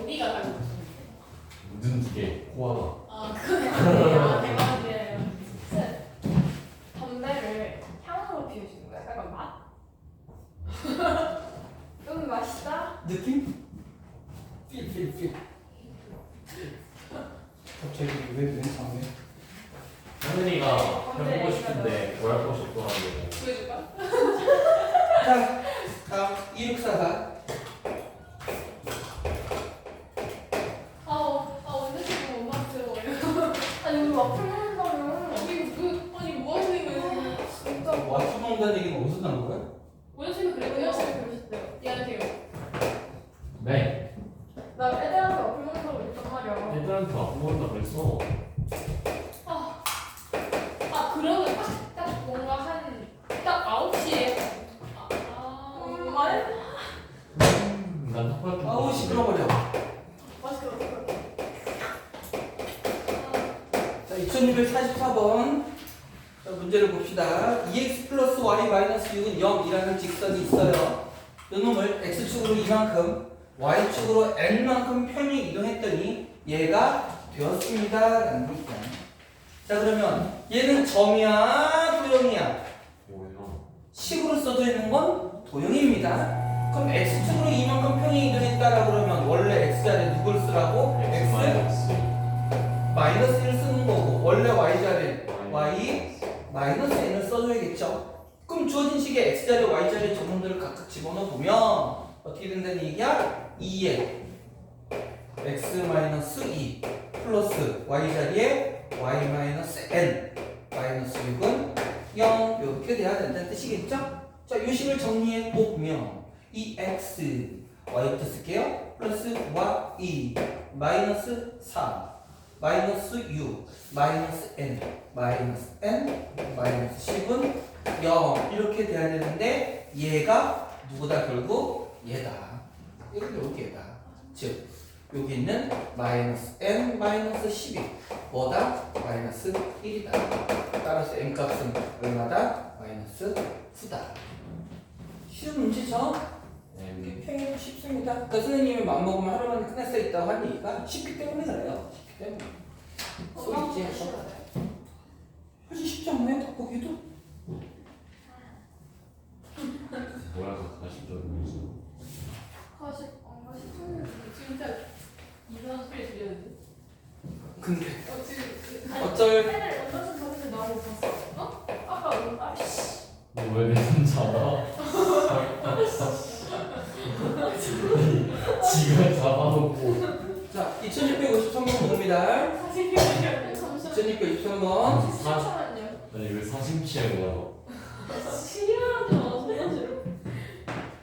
어디가 다르죠? 눈 두 개, 코 하나. 아 그거네. 아 대박이에요. 담배를 향으로 피우시는 거예요? 약간 맛? 맛이다? 느낌? 필. 갑자기 왜 상해? 하늘이가 해보고 싶은데 뭐 할 것이 없더라고. 보여줄까? 자, 다음 2644. 언제 지금 엄마 들어요? 아니 우리 와플 먹는다며. 아니 뭐 하시는 거예요? 진짜 와플 먹는다는 얘기는 어디서 나온 거야? 오연씨는 그랬고요. 오연씨 그러셨대요. 얘한테요. 네. 나 애들한테 와플 먹는다고 했단 말이야. 애들한테 안 먹는다 그랬어. 그러면 딱 뭔가 딱 9시에 말? 난 탁발게. 아우 시끄러워버려. 맛있게 어떡해. 자, 2244번. 자, 문제를 봅시다. 2x 플러스 y 마이너스 6은 0이라는 직선이 있어요. 이놈을 x축으로 이만큼, y축으로 n만큼 편히 이동했더니 얘가 되었습니다. 라는 얘기야. 자, 그러면 얘는 점이야, 도형이야? 뭐예요? 식으로 써져 있는 건 도형입니다. 그럼 x축으로 이만큼 편히 이동했다라 그러면 원래 x자리에 누굴 쓰라고? x 마이너스 1 쓰는 거고 원래 y자리에 y 마이너스 n을 써줘야겠죠. 그럼 주어진 식의 x자리, y자리 적분들을 각각 집어넣어 보면 어떻게 된다는 얘기야? 2에 x 마이너스 2 플러스 y자리에 y 마이너스 n 마이너스 6은 0 이렇게 돼야 된다는 뜻이겠죠? 자, 이 식을 정리해 보면 이 x y부터 쓸게요. 플러스 y 마이너스 4 마이너스 6 마이너스 n 마이너스 n 마이너스 10은 0 이렇게 돼야 되는데 얘가 누구다? 결국 얘다. 이건 여기에다. 즉 여기 있는 마이너스 n 마이너스 10이 뭐다? 마이너스 1이다. 따라서 n 값은 얼마다? 마이너스 9다. 쉬운 문제죠? 평행도 쉽습니다. 그러니까 선생님이 맘먹으면 하루 만에 끝낼 수 있다고 한 얘기가 쉽기 때문에 그래요. 쉽기 때문에. 소리지 해서. 사실 쉽지 않나요? 닭고기도? 뭐라서 다시 좀 진짜 이상한 소리 들렸는데. 근데 지금 어쩔 애들 엄마는 저한테 나오고 봤어. 아까 아씨. 너왜 내 손 잡아? 지가 잡아놓고. 자, 2653번 봅니다. 2623번. 잠시만요. 아니 왜 사심 취향이야? 싫어하지 마. 정말 싫어.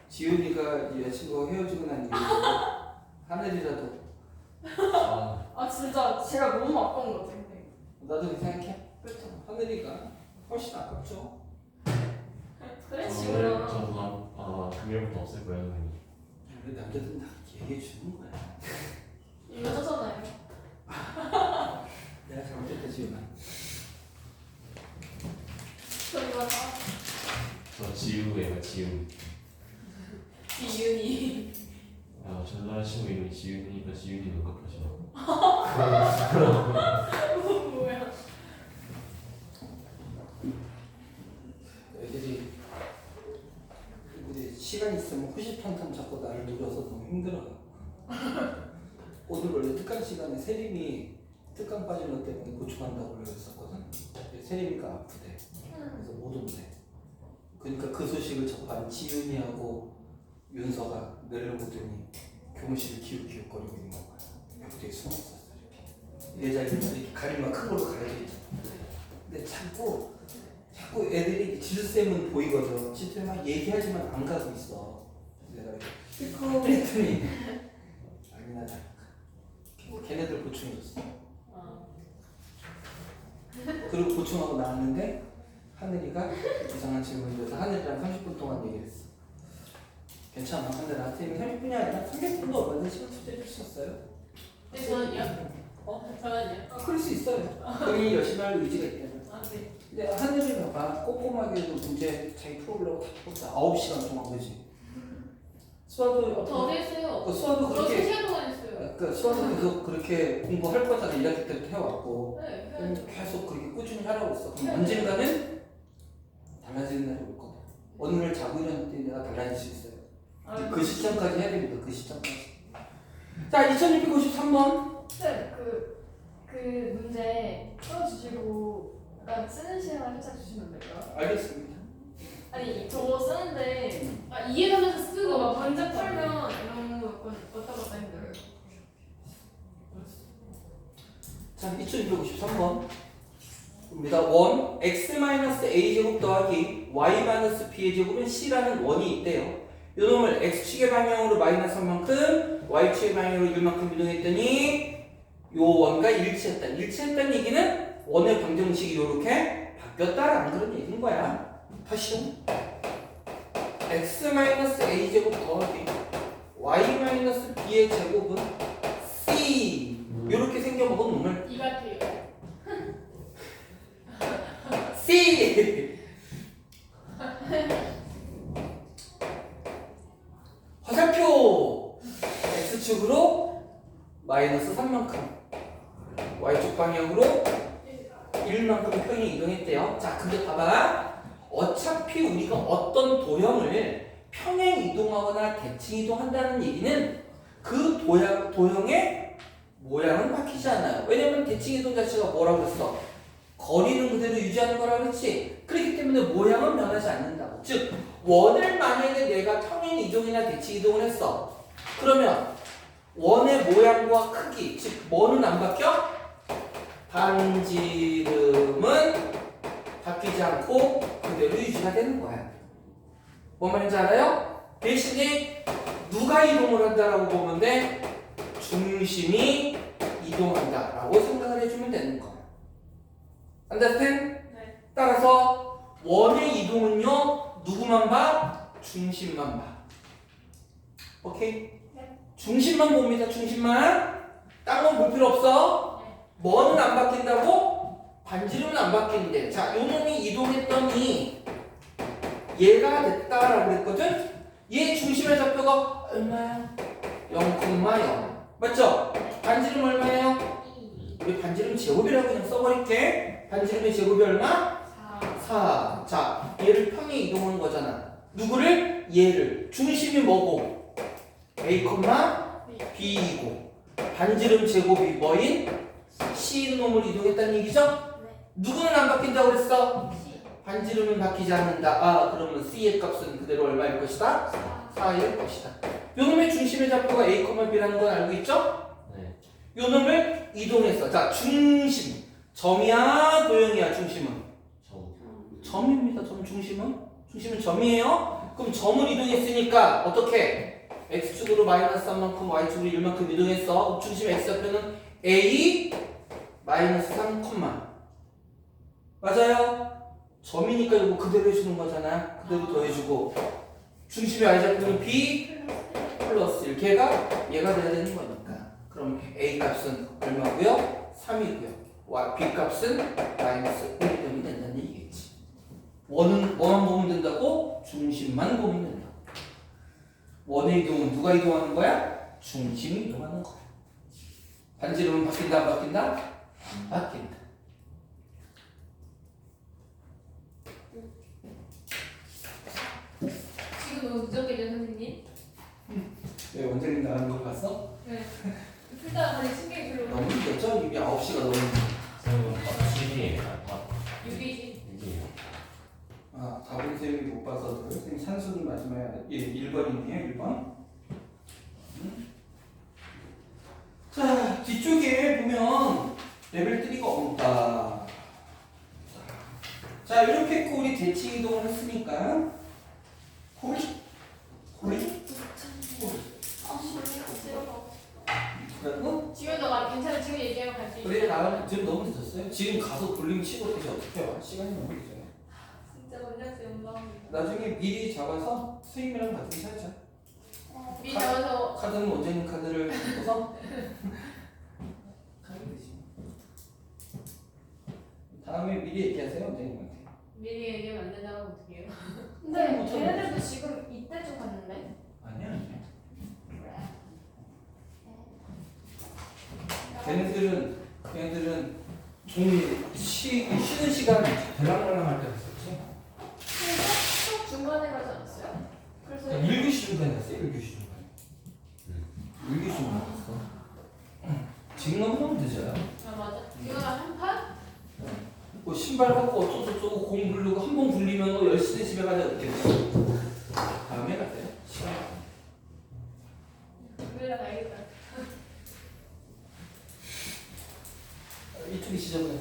지훈이가 이 여자친구가 헤어지고 난 이후에 하늘이라도 아 진짜 제가 너무 아까운 것 같아. 근데. 나도 그렇게 생각해. 그렇죠. 하늘이가 훨씬 아깝죠. 그래 저는 지금. 금요일부터 없앨 거예요. 선생님. 우리 남자들은 다 얘기해 주는 거야. 여자잖아요. 내가 잘못했다 지훈아. 저희가 저 지우예요, 지우. 이윤이. 아, 전 남자친구 이름이 지윤이니까 지윤이 눈곱하시나. 뭐야? 애들이 시간 있으면 호시탐탐 자꾸 나를 노려서 너무 힘들어. 오늘 원래 특강 시간에 세림이 특강 빠진 것 때문에 보충한다고 그랬었거든. 세림이가 아프대. 그래서 못 온대. 그러니까 그 소식을 접한 지윤이하고 윤서가 내려보더니 교무실을 기웃기웃거리고 있는 거야. 여기에 숨었었어 이렇게. 내 자리를 이렇게 가림막 큰 걸로 가려져. 근데 자꾸 애들이 질쌤은 보이거든. 질쌤 막 얘기하지만 안 가고 있어. 내가 이렇게 했더니 아니나 다를까. 걔네들 보충해줬어. 그리고 보충하고 나왔는데 하늘이가 이상한 질문을 해서 하늘이랑 30분 동안 얘기를 했어. 괜찮아 하늘아. 선생님이 30분이 아니라 300분도 얼마든지 시간 투자해줄 수 있었어요. 네, 저는요? 저는요? 그럴 수 있어요. 본인이 열심히 할 의지가 있다면. 네. 근데 하늘이 봐봐. 꼼꼼하게도 문제 자기 풀어보려고 다 풀었어. 9시간 동안 그지? 수아도 더 했어요. 수아도 저 그렇게 3시간 동안 했어요. 그 수학은 계속 그렇게 공부할 거잖아. 1학기 때부터 해왔고 네. 계속 그렇게 꾸준히 하라고 했어. 그럼 언젠가는 달라지는 날이 올 거다. 어느 날 자고 일어났더니 내가 달라질 수 있어요. 이제 그 시점까지 해야 됩니다. 그 시점까지. 자, 2653번. 쌤, 그 문제 풀어주시고 약간 쓰는 시간을 살짝 주시면 될까요? 알겠습니다. 아니 저거 쓰는데 아 이해하면서 쓰고 막 먼저 풀면 너무 약간 왔다 갔다 힘들어요. 자, 2253번. 입니다. 원 x-a 제곱 더하기 y-b의 제곱은 c라는 원이 있대요. 이놈을 x축의 방향으로 마이너스 한 만큼 y축의 방향으로 1만큼 이동했더니 요 원과 일치했다. 일치했다는 얘기는 원의 방정식이 이렇게 바뀌었다라는 그런 얘기인 거야. 다시요. x-a 제곱 더하기 y-b의 제곱은 c 이렇게 생겨먹은 놈을 이 같아요. C 화살표 x축으로 마이너스 3만큼 y축 방향으로 1만큼 평이 이동했대요. 자, 근데 봐봐. 어차피 우리가 어떤 도형을 평행 이동하거나 대칭 이동한다는 얘기는 그 도형의 모양은 바뀌지 않아요. 왜냐면 대칭 이동 자체가 뭐라고 했어? 거리는 그대로 유지하는 거라 그랬지. 그렇기 때문에 모양은 변하지 않는다고. 즉 원을 만약에 내가 평행 이동이나 대칭 이동을 했어. 그러면 원의 모양과 크기, 즉 뭐는 안 바뀌어? 반지름은 바뀌지 않고 그대로 유지가 되는 거야. 뭔 말인지 알아요? 대신에 누가 이동을 한다라고 보면 돼? 중심이 이동한다라고 생각을 해주면 되는 거야. Understand? 네. 따라서 원의 이동은요 누구만 봐? 중심만 봐. 오케이? 네. 중심만 봅니다. 중심만. 딴 건 볼 필요 없어. 네. 뭐는 안 바뀐다고? 반지름은 안 바뀌는데. 자, 요 놈이 이동했더니 얘가 됐다라고 그랬거든? 얘 중심의 좌표가 얼마야? 0,0. 맞죠? 반지름 얼마예요? 우리 반지름 제곱이라고 그냥 써버릴게. 반지름의 제곱이 얼마? 4. 자, 얘를 평에 이동한 거잖아. 누구를? 얘를. 중심이 뭐고? A, B이고. 반지름 제곱이 뭐인? C인 놈을 이동했다는 얘기죠? 누구는 안 바뀐다고 그랬어? 반지름은 바뀌지 않는다. 아, 그러면 C의 값은 그대로 얼마일 것이다? 4일 것이다. 요 놈의 중심의 좌표가 A, B라는 건 알고 있죠? 네. 요 놈을 이동했어. 자, 중심. 점이야, 도형이야, 중심은? 점입니다. 점 중심은? 중심은 점이에요. 그럼 점을 이동했으니까 어떻게? x축으로 마이너스 3만큼 y축으로 1만큼 이동했어. 중심 x좌표는 a 마이너스 3, 맞아요? 점이니까 이거 그대로 해주는 거잖아. 그대로 더해주고 중심의 y좌표는 b 플러스 1. 얘가 돼야 되는 거니까. 그럼 a 값은 얼마고요? 3이고요. b 값은 마이너스 1이 된다는 얘기겠지. 원은 뭐만 보면 된다고? 중심만 보면 된다. 원의 이동은 누가 이동하는 거야? 중심이 이동하는 거야. 반지름은 바뀐다 안 바뀐다? 안 바뀐다. 지금 너무 늦었겠죠 선생님? 왜 원장님 나가는 거 봤어? 네. 풀다가 다시 신경이 들어. 너무 늦었죠? 이미 9시가 넘었는데. 선생님, 집이에요. 유비지. 이게 아, 답은 쌤이 못 봐서 선생님 산수는 마지막에 1번이네요. 1번. 자, 뒤쪽에 보면 레벨 3가 없다. 자, 이렇게 했고 우리 대칭 이동을 했으니까 그리고 지금도 막 괜찮아. 지금 얘기하면 갈 수 있어. 그래 나가면 지금 너무 늦었어요. 지금 가서 볼링 치고 다시 어떻게 와? 시간이 너무 늦어요. 진짜 원장쌤 영광입니다. 나중에 미리 잡아서 수임이랑 같이 살자. 미리 나와서 카드는 원장님 카드를 갖고서 가면 되지. 다음에 미리 얘기하세요 원장님한테. 미리 얘기하면 안 된다고 어떻게 해요? 근데 걔네들도 지금 이때쯤 갔는데? 아니야. 걔네들은 쉬는 시간 대랑대랑 할 때 갔었지. 수업 중간에 가지 않았어요? 그래서 1교시 중간에 갔어요. 1교시 중간에. 1교시 중간에 갔어. 지금 너무 늦어요. 아 맞아. 이거 한 판? 뭐 신발 갖고 어쩌고저쩌고 공 부르고 한 번 굴리면 10시에 집에 가자 이렇게 다음에 가세요. 시간. 그래야 알겠다. 이쪽이 지저분해.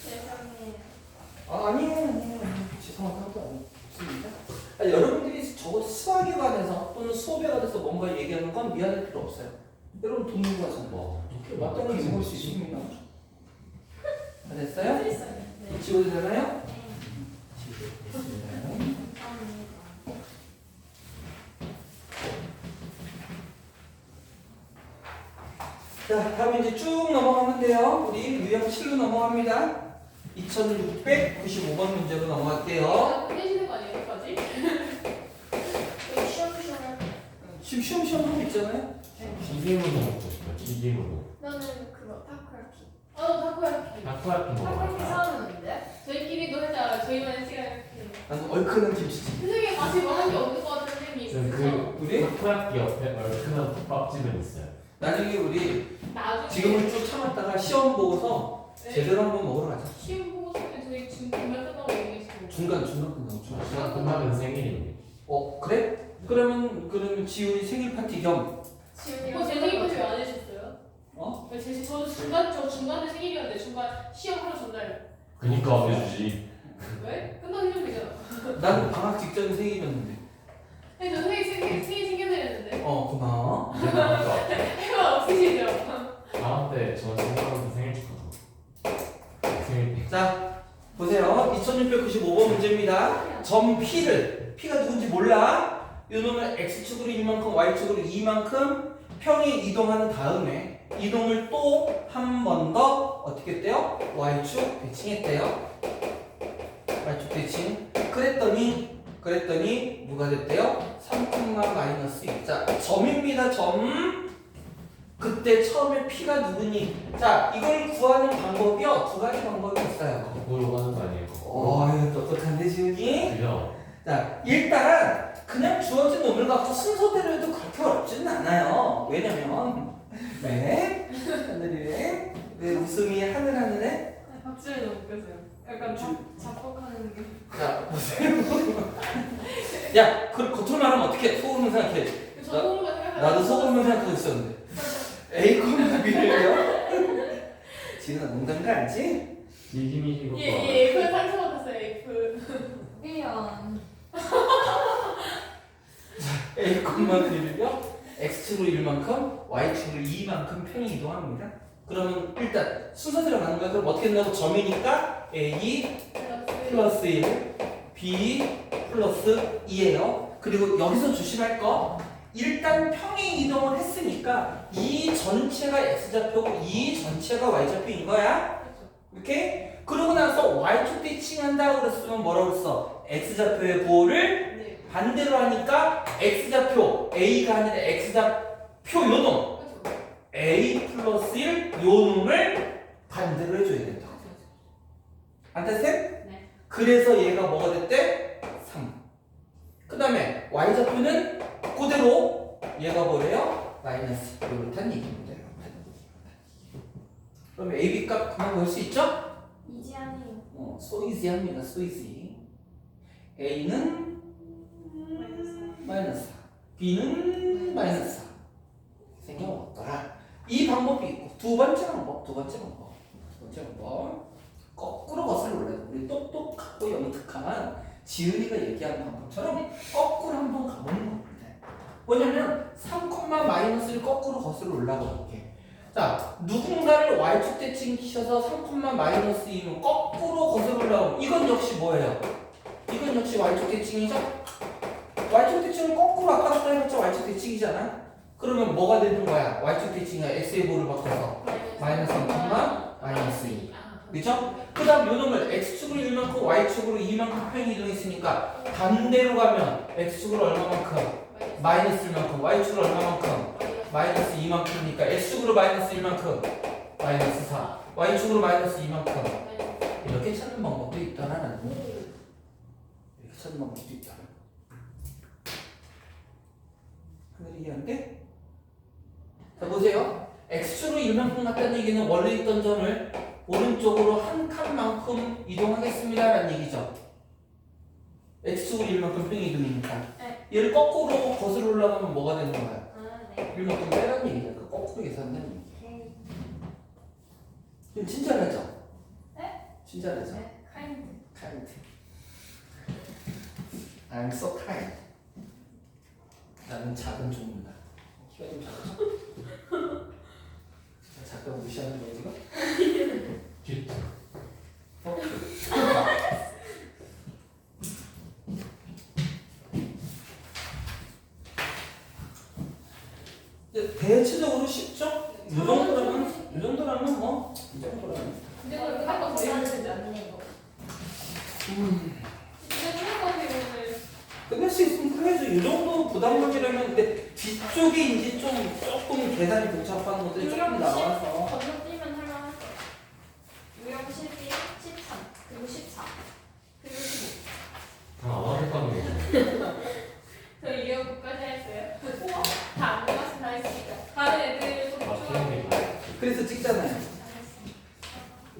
세상에. 아니요. 죄송한 것도 없습니다. 여러분들이 적어도 수학에 관해서 또는 수업에 관해서 뭔가 얘기하는 건 미안할 필요 없어요. 여러분 돈 내고 가서 뭐 맞다고 읽을 수 있습니다. 다 됐어요? 네. 지워도 되나요? 네. 감사합니다. 자, 다음 이제 쭉 넘어가면 돼요. 우리 유형 7로 넘어갑니다. 2695번 문제로 넘어갈게요. 끝내시는 거 아니에요? 여기까지? 여기 시험시험 할 때. 지금 시험 하고 있잖아요. 기계물도 먹고 싶어요. 기계물도. 나는 그거 타코야키. 어 타코야키. 타코야키 타코야키 먹어요. 사왔는데? 저희끼리도 하자. 저희만의 시간 이렇게. 나는 얼큰한 김치찜. 선생님 같이 뭐 한 게 없는 것 같은 선생님이 있어서 그 우리 타코야키 옆에 얼큰한 국밥집은 있어요. 나중에 우리 나중에 지금은 쭉 참았다가 시험 보고서 네. 제대로 한번 먹으러 가자. 시험 보고 싶은데 저희 지금 정말 끝나고 얘기했어요. 중간 끝나고 중간. 시간 끝나면 생일인데. 그래? 그러면 지훈이 생일 파티 겸 지훈이가 제 생일 파티 왜안 해주셨어요? 어? 왜 저도 저 중간에 생일이었는데 중간 시험 하루 전날 그니까 안 해주지. 왜? 끝나고 해주면 되잖아. 나는 방학 직전 생일이었는데. 근데 저 생일 챙겨드렸는데 고마워. 이제 나올 것 같아. 해가 없으시죠? 다음 때전 친구한테 생일 축하하고. 생일 자, 보세요. 2695번 문제입니다. 점 P가 누군지 몰라. 이놈을 X축으로 1만큼, Y축으로 2만큼 평이 이동하는 다음에 이동을 또 한 번 더 어떻게 했대요? Y축 대칭했대요. Y축 대칭. 그랬더니 누가 됐대요? 3, -2. 자, 점입니다. 점. 그때 처음에 P가 누구니? 자, 이걸 구하는 방법이요. 두 가지 방법이 있어요. 거꾸로 가는 거 아니에요? 이거 똑똑한데 지훈이? 그죠? 자, 일단 그냥 주어진 놈을 갖고 순서대로 해도 그렇게 어렵지는 않아요. 왜냐면 왜 웃음이 하늘하늘해? 박수를 너무 웃겼어요. 약간 작곡하는 게. 자, 보세요. 야, 그 겉으로 말하면 어떻게 속으로는 생각해. 저 속으로만 생각하고. 나도 속으로는 생각하고 있었는데. A, B를요? 지훈아 농담가 알지? 미지미지고. 예, F 상처받았어요. F. 미안. A, B를요? X축으로 1만큼, Y축으로 2만큼 평이 이동합니다. 그러면 일단 순서대로 가는 거야. 그럼 어떻게 된다고? 점이니까 A 플러스 1, B 플러스 2예요. 그리고 여기서 조심할 거, 일단 평행 이동을 했으니까 이 전체가 X좌표고 이 전체가 Y좌표인 거야. 이렇게? 그러고 나서 Y축 대칭한다고 그랬으면 뭐라고 그랬어? X좌표의 부호를 네. 반대로 하니까 X좌표 A가 아니라 X좌표 요놈 A 플러스 1 요놈을 반대로 해줘야 된다. 안타쌤? 네. 그래서 얘가 뭐가 됐대? 3. 그 다음에 Y좌표는 그대로 얘가 뭐래요? 마이너스 이렇다는 얘기입니다. 그러면 AB 값 그만 구할 수 있죠? 이지아니. so easy합니다. so easy. A는 마이너스 4, B는 마이너스 4. 생겨먹더라. 이 방법이 있고 두 번째 방법. 거꾸로 거슬러 우리 똑똑하고 영특한 지은이가 얘기한 방법처럼 거꾸로 한번 가보는 겁니다. 뭐냐면 3,-1을 거꾸로 거슬러 올라가 볼게. 자, 누군가를 Y축 대칭시켜서 3,-2는 거꾸로 거슬러 올라오면 이건 역시 뭐예요? 이건 역시 Y축 대칭이죠? Y축 대칭은 거꾸로 아까부터 해봤자 Y축 대칭이잖아? 그러면 뭐가 되는 거야? Y축 대칭이 X의 부호를 바꿔서 마이너스 3,-2. 그죠? 그 다음 요놈을 X축으로 1만큼 Y축으로 2만큼 평이 이동했으니까 반대로 가면 X축으로 얼마만큼? 마이너스 1만큼 Y축으로 얼마만큼? 마이너스 2만큼이니까 x축으로 마이너스 1만큼 마이너스 4 y축으로 마이너스 2만큼 이렇게 찾는 방법도 있다라는 이렇게 찾는 방법도 있다. 하늘이 이해한데? 자 보세요. x축으로 1만큼 같다는 얘기는 원래 있던 점을 오른쪽으로 한 칸만큼 이동하겠습니다 라는 얘기죠. x축으로 1만큼 평행 이동이니까 네. 얘를 거꾸로 거슬러 올라가면 뭐가 되는 거야? 아, 네. 1만큼 빼라는 얘기야. 그 거꾸로 계산한다는 얘기. 좀 친절하죠? 네? 친절하죠? 네. 카인드. kind. I'm so kind. 나는 작은 종류다. 키가 좀 작죠? 작다고 무시하는 거야 지금? 뒷. 대체적으로 쉽죠? 이 정도라면 뭐 이 정도라면. 근데 그걸 끝날 거 되지 않는 거. 근데 끝날 거 오늘. 끝낼 수 있으면 해야죠. 이 정도 부담감이라면 근데 뒤쪽에 이제 조금 계산이 복잡한 것들이 조금 나와서 건너뛰면 할만할 거예요. 유형 11, 13, 그리고 14, 그리고 15. 다 알아듣는 거죠. 저 이해하고까지 했어요. 다안 끝났으면 다 했으니까. 다른 애들 좀 맞추는 게 그래서 찍잖아요.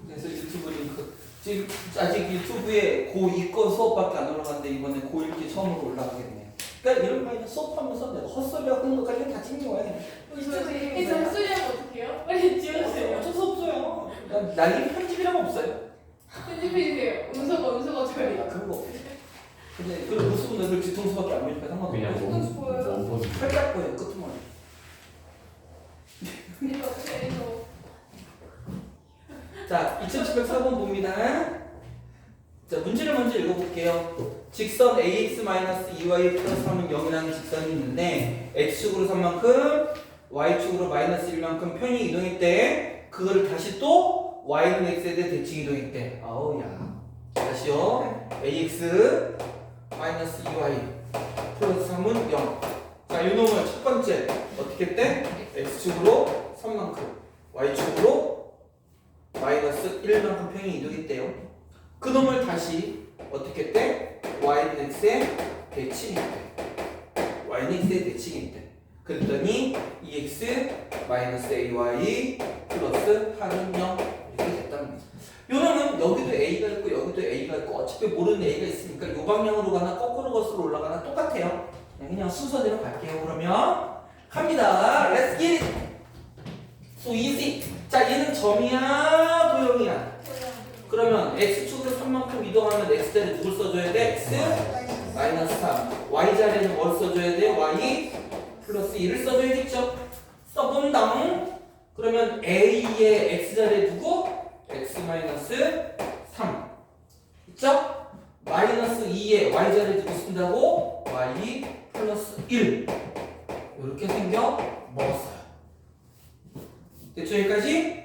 그래서 유튜브 링크 지금 아직 유튜브에 고2 거 수업밖에 안 올라갔는데 이번에 고1기 처음으로 올라가겠네요. 그러니까 이런 거 이제 수업하면서 내가 헛소리 하는 것까지 다 찍는 거야. 이 점수리하면 어떡해요? 빨리 지워주세요. 어쩔 수 없어요. 날림 편집이라고 없어요. 편집해주세요. 운서가 저리. 아 그런 거 없어요. 근데 그 무슨 애들 뒤통수밖에 안 보니까 상관없어요. 그냥 너무 좋아요. 원본. 팔짝 거예요 끝머리. 이거 어떻게 해서. 자, 2704번 봅니다. 자, 문제를 먼저 읽어볼게요. 직선 ax-2y 플러스 3은 0이라는 직선이 있는데 x축으로 3만큼 y축으로 마이너스 1만큼 평행 이동했대. 그거를 다시 또 y는 x에 대해 대칭 이동했대. 아우 야. 다시요. ax 마이너스 2y 플러스 3은 0. 자, 이 놈을 첫 번째 어떻게 했대? x축으로 3만큼 y축으로 마이너스 1만큼 평행 이동했대요. 그 놈을 다시 어떻게 했대? y는 x에 대칭했대. y는 x에 대칭했대. 그랬더니 2x 마이너스 ay 플러스 8은 0 이렇게 됐다는 거죠. 요놈은 여기도 a가 있고 여기도 a가 있고 어차피 모르는 a가 있으니까 이 방향으로 가나 거꾸로 거슬러 올라가나 똑같아요. 그냥 순서대로 갈게요. 그러면 갑니다. Let's get it. So easy. 자, 얘는 점이야, 도형이야. 그러면 x축으로 3만큼 이동하면 x자리에 누굴 써줘야 돼? x 마이너스 3. y자리에는 뭘 써줘야 돼? y 플러스 1을 써줘야겠죠? 써본당. 그러면 a의 x자리에 누구? x 마이너스 3. 있죠? 마이너스 2의 y자리에 누구 쓴다고? y 플러스 1. 이렇게 생겨 먹었어요. 됐죠? 여기까지?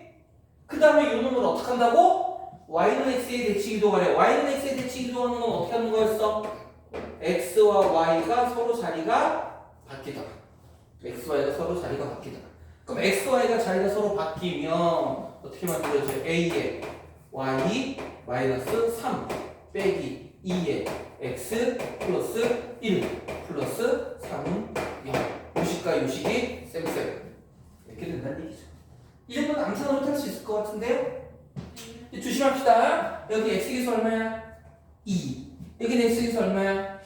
그 다음에 이 놈을 어떻게 한다고? y는 x에 대칭 이동하래. y는 x에 대칭 이동하는 건 어떻게 하는 거였어? x와 y가 서로 자리가 바뀌더라. x, y가 서로 자리가 바뀌더라. 그럼 x, y가 자리가 서로 바뀌면 어떻게 만들어져요? a에 y 마이너스 3 빼기 2에 x 플러스 1 플러스 3은 0. 요식과 요식이 쌤쌤. 이렇게 된다는 얘기죠. 이 정도는 암산으로 탈 수 있을 것 같은데요? 조심합시다. 여기 x기수 얼마야? 2. 여기는 x기수 얼마야?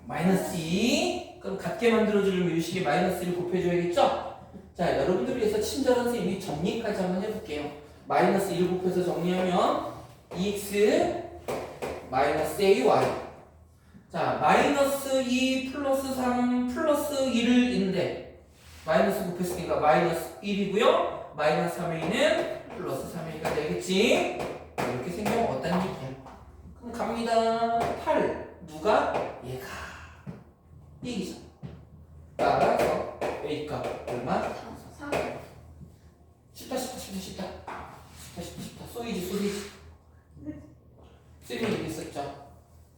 마이너스 2. 그럼 같게 만들어주려면 요식에 마이너스 1 곱해줘야겠죠? 자, 여러분들 위해서 친절한 선생님이 정리까지 한번 해볼게요. 마이너스 1 곱해서 정리하면 2x 마이너스 ay. 자, 마이너스 2 플러스 3 플러스 1을 있는데 마이너스 곱했으니까 마이너스 1이고요. 마이너스 3a는 플러스 3a가 되겠지. 이렇게 생겨먹었다는 얘기야. 그럼 갑니다. 8. 누가? 얘가. 얘기죠. 따라서 a값 얼마? 4. 쉽다. 쏘이지. 쌤이 얘기했었죠.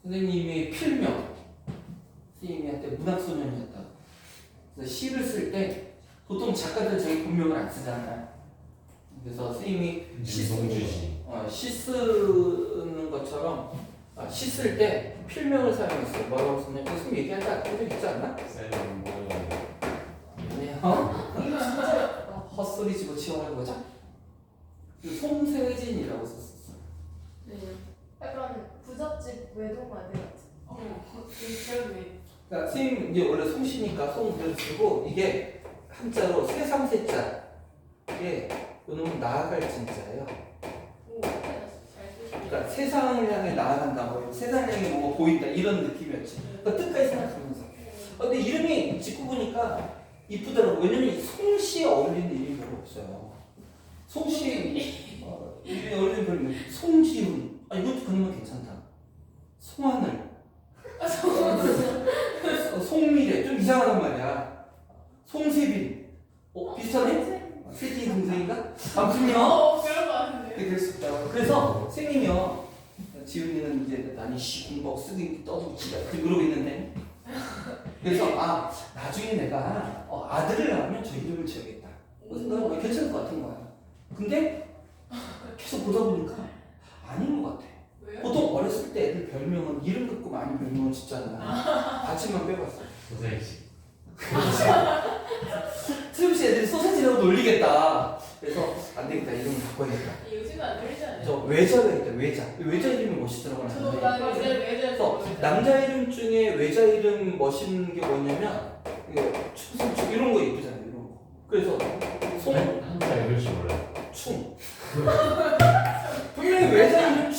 선생님의 필명. 선생님한테 문학소년이었다. 그래서 시를 쓸 때 보통 작가들 자기 본명을 안 쓰잖아요. 그래서 선생님이 유성주시. 시 쓰는 것처럼 시 쓸 때 필명을 사용했어요. 뭐라고 썼냐면 선생님 얘기할 때 아까 적 있지 않나? 쌤 뭐예요? 아니에요. 헛소리 집어치워가지고 그죠? 송세진이라고 썼었어. 네. 약간 부잣집 외동아들 같은. 그러니까 선생님 이제 원래 송씨니까 송 그대로 쓰고 이게 한자로 세상 세자 이게 요놈은 나아갈 진짜예요. 그러니까 세상을 향해 나아간다고 세상을 향해 뭐가 보인다 이런 느낌이었지. 그러니까 뜻까지 생각하면서. 근데 이름이 짓고 보니까 이쁘더라고. 왜냐면 송씨에 어울리는 이름이 별로 없어요. 송씨 이름이 어울리는 별로 송지훈. 이것도 그러면 괜찮다. 송하늘. 송미래 좀 이상하단 말이야. 송세빈. 비슷하네? 세진이 동생인가? 아무튼요. 그런 거 같은데. 그럴 수 있다고. 그래서 선생님이요. 지훈이는 이제 나니 공복 쓰고 있고 떠들고 지가 그러고 있는데. 그래서 나중에 내가 아들을 낳으면 저 이름을 지어야겠다. 생각하고 괜찮을 것 같은 거야. 근데 계속 보다 보니까 아닌 것 같아. 왜요? 보통 어렸을 때 애들 별명은 이름 듣고 많이 별명을 짓잖아. 아침만 빼봤어. 소세지. 트림씨 애들이 소세지라고 놀리겠다. 그래서 안 되겠다. 이름을 바꿔야겠다. 요즘은 안 들리잖아요. 저 외자가 있다. 외자 이름이 멋있더라고. 저도 나 이제 그래서 남자 이름 중에 외자 이름 멋있는 게 뭐냐면 충 이런 거 이쁘잖아요. 이런 거. 그래서 한자 읽을 줄 몰라요. 충. 분명히 외자 이름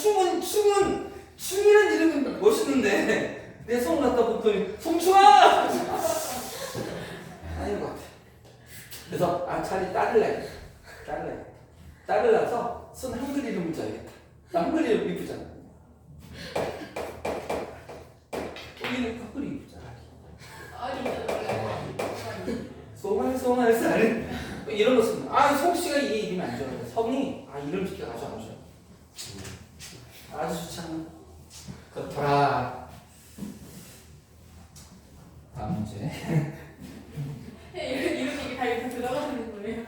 충이란 이름은 멋있는데 내 성 갖다 붙더니 송충아! 아닌 것 같아. 그래서 차라리 딸을 낳아서 쓴 한글 이름을 짜야겠다. 한글 이름 이쁘잖아. 이름 한글 이쁘잖아. 송알 쌀은 이런 거 쓰면 송씨가 이 이름이 안 좋아요. 성이 이름 짓기가 아주 안 좋아요. 아주 좋지 않아. 그렇더라. 다음 문제. 이런 얘기 다 이렇게 들어가는 거예요.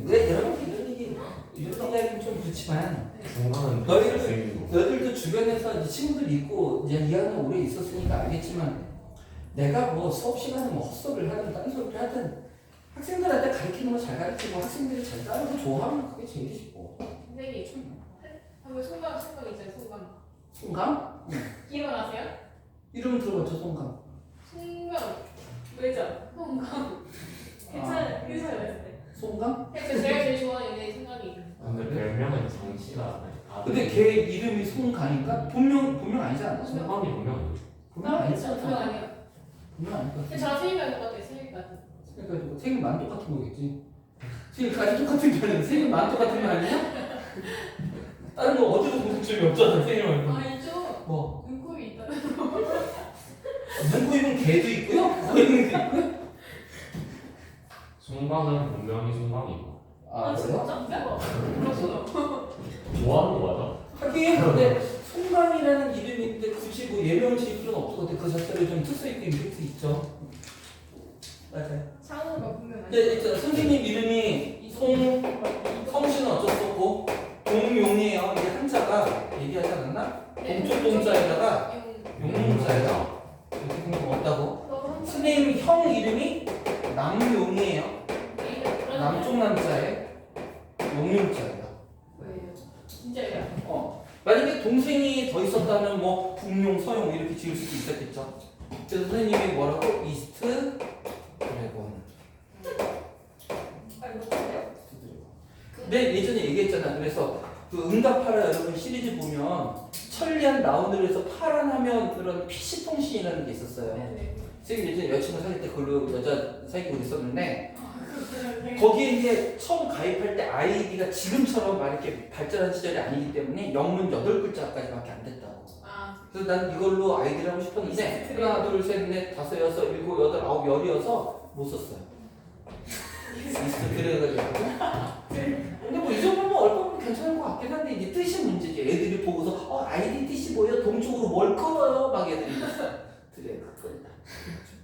왜 여러분 이런 이야기는 좀 그렇지만 중간은 너희들도 주변에서 이제 친구들 있고 이제 이 안에 오래 있었으니까 알겠지만 내가 뭐 수업 시간에 뭐 헛소리를 하든 딴 소리를 하든 학생들한테 가르치는 거 잘 가르치고 학생들이 잘 따르고 좋아하면 그게 제일 쉽고. 선생님 한번 송강 있잖아요. 송강? 기억나세요? 이름 들어봤죠 송강. 송강 왜죠? 송강 괜찮아요. 송강? 제가 제일 좋아하는 애 송강이. 근데 별명은 정씨가 근데 걔 이름이 송강인가? 본명 아니지 않나? 송강이 분명. 본명 아니지 그거 않나? 아니에요. 본명 아닐 것 같아. 저랑 생일날 것 같아요. 생일 같은. 그러니까 생일만 똑같은 거겠지. 생일까지 똑같은 게 아니라 생일만 똑같은 거 아니야? 다른 거 어디도 공통점이 없잖아 생일 말고. 있죠. 뭐? 눈곱이 있다. 눈코 입은 개도 있고요. 코 입은 개 있고요. 송강은 본명이 송강이고. 그래요? 진짜? 그렇구나. 좋아하는 거 맞아? 하긴 근데 송강이라는 이름인데 굳이 뭐 예명을 지을 필요는 없을 것 같아. 그 자체로 좀 특수 있고 임팩트 있죠. 맞아요. 창호가 분명 근데 있잖아 선생님 이름이 성씨는 어쩔 수 없고 동용이에요. 이게 한자가 얘기하지 않았나? 동쪽 동자에다가 용자예요. 이렇게 생각 없다고. 선생님 형 이름이 남용이에요. 남쪽 남자에 용용자예요. 왜요? 진짜예요? 만약에 동생이 더 있었다면 뭐 북용, 서용 이렇게 지을 수도 있었겠죠. 그래서 선생님이 뭐라고? 이스트 드래곤. 근데 예전에 얘기했잖아. 그래서 그 응답하라 여러분 시리즈 보면 천리안 라운드를 해서 파란하면 그런 PC통신이라는 게 있었어요. 선생님 예전에 여자친구 사귈 때 그걸로 여자 사귀고 있었는데 거기에 이제 처음 가입할 때 아이디가 지금처럼 막 이렇게 발전한 시절이 아니기 때문에 영문 8글자까지밖에 안 됐다고. 그래서 난 이걸로 아이디를 하고 싶었는데 하나, 둘, 셋, 넷, 다섯, 여섯, 일곱, 여덟, 아홉, 열이어서 못 썼어요. 리스트 그래가지고. 근데 뭐 이 정도면 얼마나 괜찮은 것 같긴 한데 이제 뜻이 문제지. 애들이 보고서 아이디 뜻이 뭐예요? 동쪽으로 뭘 끌어요? 막 애들이 드래.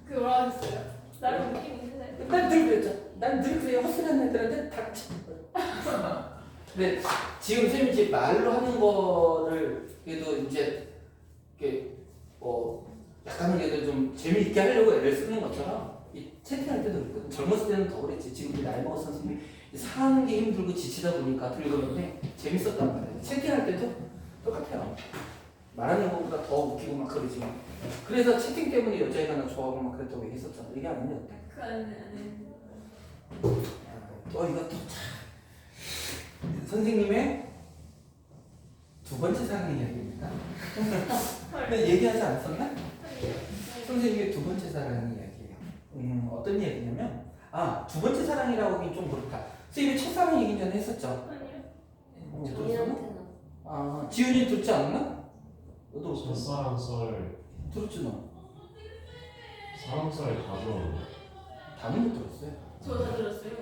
그 뭐라 하셨어요? 나름 느낌 있는데. 난늘 그랬죠. 난 늘 그래요. 헛소리하는 애들한테 닥쳐. 근데 지금 선생님이 이제 말로 하는 거를 그래도 이제 이렇게 약간 그래도 좀 재미있게 하려고 애를 쓰는 것처럼 이 채팅할 때도 그랬거든. 젊었을 때는 더 그랬지. 지금 이제 나이 먹은 선생님이 사는 게 힘들고 지치다 보니까 들거는데 재밌었단 말이에요. 채팅할 때도 똑같아요. 말하는 것보다 더 웃기고 막 그러지. 그래서 채팅 때문에 여자애가 나 좋아하고 막 그랬다고 얘기했었잖아. 이게 아니냐 어때? 그 안에 이것도 참 선생님의 두 번째 사랑 이야기입니다. 근데 얘기하지 않았었나? 선생님의 두 번째 사랑 이야기예요. 어떤 이야기냐면 두 번째 사랑이라고 하긴 좀 그렇다. 선생님이 첫사랑 얘기 전에 했었죠? 아니요. 들었어? 지훈이 듣지 않았나? 너도 첫사랑 썰 들었지 너? 사랑 썰 가져오는 다는 못 들었어요. 저 다 들었어요.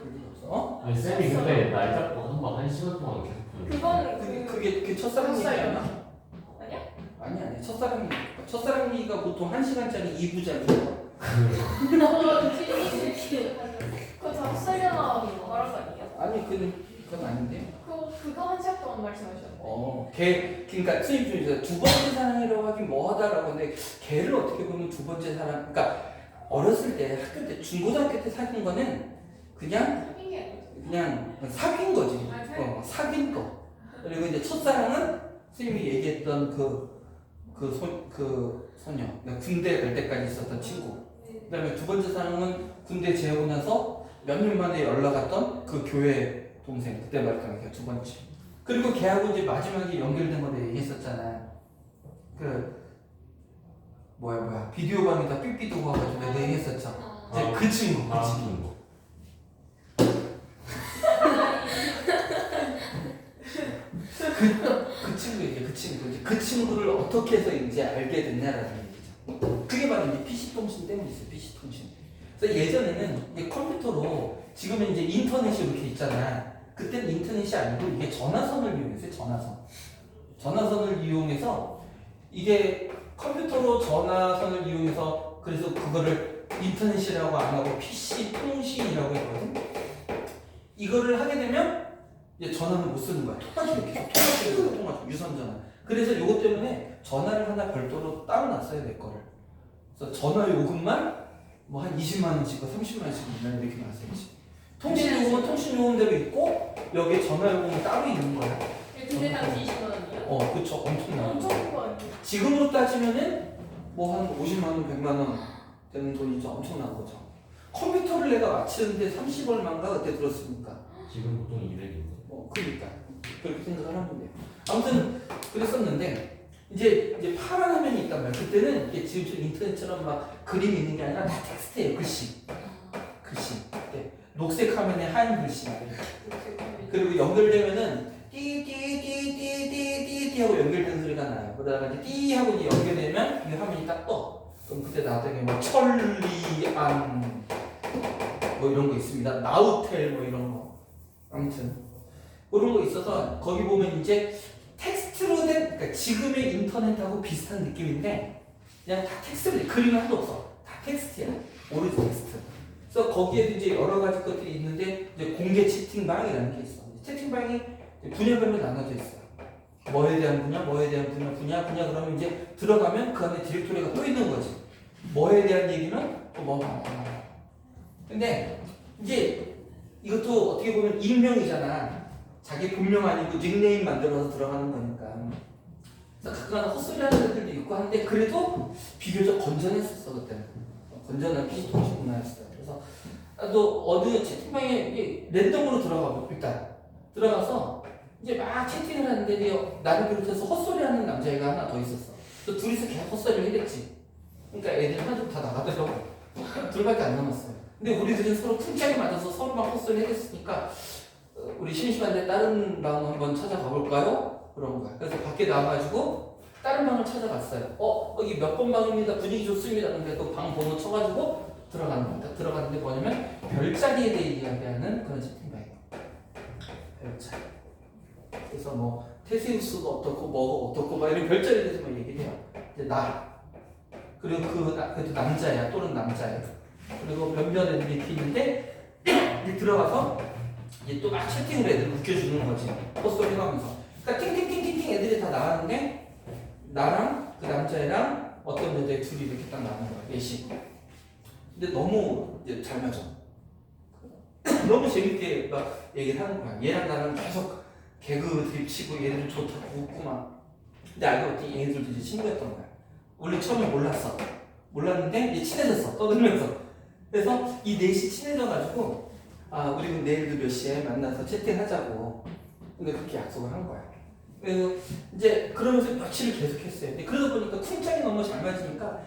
어? 아니 쌤이 근데 날 잡고 한 시간 동안 계속 부르는 그거는 그게 첫사랑 얘기 아니야? 아니야? 아니 첫사랑 얘기가 보통 1시간짜리 2부작이에요. 그거 다 헛살려나 말한 거 아니에요? 아니 그건 아닌데. 그거 한 시간 동안 말씀하셨는데. 그러니까 수입 중에서 두 번째 사랑이라고 하긴 뭐하다라고 하는데 걔를 어떻게 보면 두 번째 사랑. 그러니까 어렸을 때 학교 때 중고등학교 때 사귄 거는 그냥 사귄 게 아니죠. 그냥 사귄 거지. 사귄 거. 그리고 이제 첫사랑은 선생님이 얘기했던 그 소녀. 그러니까 군대 갈 때까지 있었던 친구. 그다음에 두 번째 사랑은 군대 재우고 나서 몇 년 만에 연락 왔던 그 교회 동생. 그때 말했던 게 두 번째. 그리고 걔하고 이제 마지막에 연결된 거 내가 얘기했었잖아. 비디오 방에다 삐삐 두고 와가지고 내가 얘기했었죠. 이제 그 친구. 그 친구 이제 그 친구를 어떻게 해서 이제 알게 됐냐라는 얘기죠. 그게 바로 이제 PC 통신 때문에 있어요. PC 통신. 그래서 예전에는 이제 컴퓨터로 지금은 이제 인터넷이 이렇게 있잖아. 그때는 인터넷이 아니고 이게 전화선을 이용했어요. 전화선을 이용해서 이게 컴퓨터로 전화선을 이용해서 그래서 그거를 인터넷이라고 안 하고 PC 통신이라고 했거든. 이거를 하게 되면 이제 전화는 못 쓰는 거야. 통화중에 유선전화. 그래서 이것 때문에 전화를 하나 별도로 따로 놨어야 될 거를. 그래서 전화 요금만 뭐 한 20만 원씩, 30만 원씩 이렇게 놨어야지. 통신 요금은 통신 요금대로 있고 여기에 전화 요금은 따로 있는 거야. 근데 당시 20만 원이요? 그쵸. 엄청나. 엄청 큰거 아니에요? 지금으로 따지면은 뭐 한 50만 원, 100만 원 되는 돈이죠. 엄청난 거죠. 컴퓨터를 내가 맞추는데 30얼마인가 그때 들었으니까. 지금 보통 200인데 그러니까 그렇게 생각을 하면 돼요. 아무튼 그랬었는데 이제 파란 화면이 있단 말이야. 그때는 이게 지금 인터넷처럼 막 그림 있는 게 아니라 다 텍스트예요. 글씨. 네. 녹색 화면에 하얀 글씨. 그리고 연결되면은 띠띠띠띠띠띠 하고 연결된 소리가 나요. 그러다가 이제 띠 하고 이제 연결되면 이 화면이 딱 떠. 그럼 그때 나중에 뭐 천리안 뭐 이런 거 있습니다. 나우텔 뭐 이런 거. 아무튼 그런 거 있어서 거기 보면 이제 텍스트로 된 그러니까 지금의 인터넷하고 비슷한 느낌인데 그냥 다 텍스트로 그림 하나도 없어. 다 텍스트야. 오리지 텍스트. 그래서 거기에도 이제 여러 가지 것들이 있는데 이제 공개 채팅방이라는 게 있어. 채팅방이 분야별로 나눠져 있어요. 뭐에 대한 분야 분야 그러면 이제 들어가면 그 안에 디렉토리가 또 있는 거지. 뭐에 대한 얘기면 또 뭐. 근데 이제 이것도 어떻게 보면 익명이잖아. 자기 본명 아니고 닉네임 만들어서 들어가는 거니까. 그래서 가끔가다 헛소리 하는 애들도 있고 하는데 그래도 비교적 건전했었어 그때는. 건전한 PC 통신 문화였어요. 그래서 또 어느 채팅방에 이게 랜덤으로 들어가고 일단 들어가서 이제 막 채팅을 하는데 이제 나를 비롯해서 헛소리 하는 남자애가 하나 더 있었어. 그래서 둘이서 계속 헛소리를 해댔지. 그러니까 애들 하나도 다 나가더라고. 둘밖에 안 남았어요. 근데 우리들은 서로 쿵짝이 맞아서 서로 막 헛소리 해댔으니까 우리 심심한데 다른 방 한번 찾아가 볼까요? 그런 거야. 그래서 밖에 나와가지고 다른 방을 찾아갔어요. 여기 몇 번 방입니다. 분위기 좋습니다. 근데 또 방 번호 쳐가지고 들어가는 겁니다. 들어갔는데 뭐냐면 별자리에 대해 이야기하는 그런 채팅방이에요. 별자리. 그래서 뭐 테세우스가 어떻고 뭐가 어떻고 막 이런 별자리에 대해서 막 얘기를 해요. 이제 그리고 그래도 남자야 또는 남자야. 그리고 변변 애들이 이렇게 있는데 이제 들어가서 이제 또 막 채팅으로 애들 웃겨주는 거지. 헛소리 하면서. 그러니까 팅팅팅팅팅 애들이 다 나왔는데 나랑 그 남자애랑 어떤 여자애 둘이 이렇게 딱 나오는 거야. 넷이. 근데 너무 이제 잘 맞아. 너무 재밌게 막 얘기를 하는 거야. 얘랑 나랑 계속 개그 드립 치고 얘네들 좋다고 웃고 막. 근데 알고 봤더니 얘네들도 이제 친구였던 거야. 원래 처음에 몰랐어. 몰랐는데 이제 친해졌어. 떠들면서. 그래서 이 넷이 친해져가지고 아 우리 내일도 몇 시에 만나서 채팅하자고. 근데 그렇게 약속을 한 거야. 그래서 이제 그러면서 며칠을 계속했어요. 근데 그러다 보니까 쿵짝이 너무 잘 맞으니까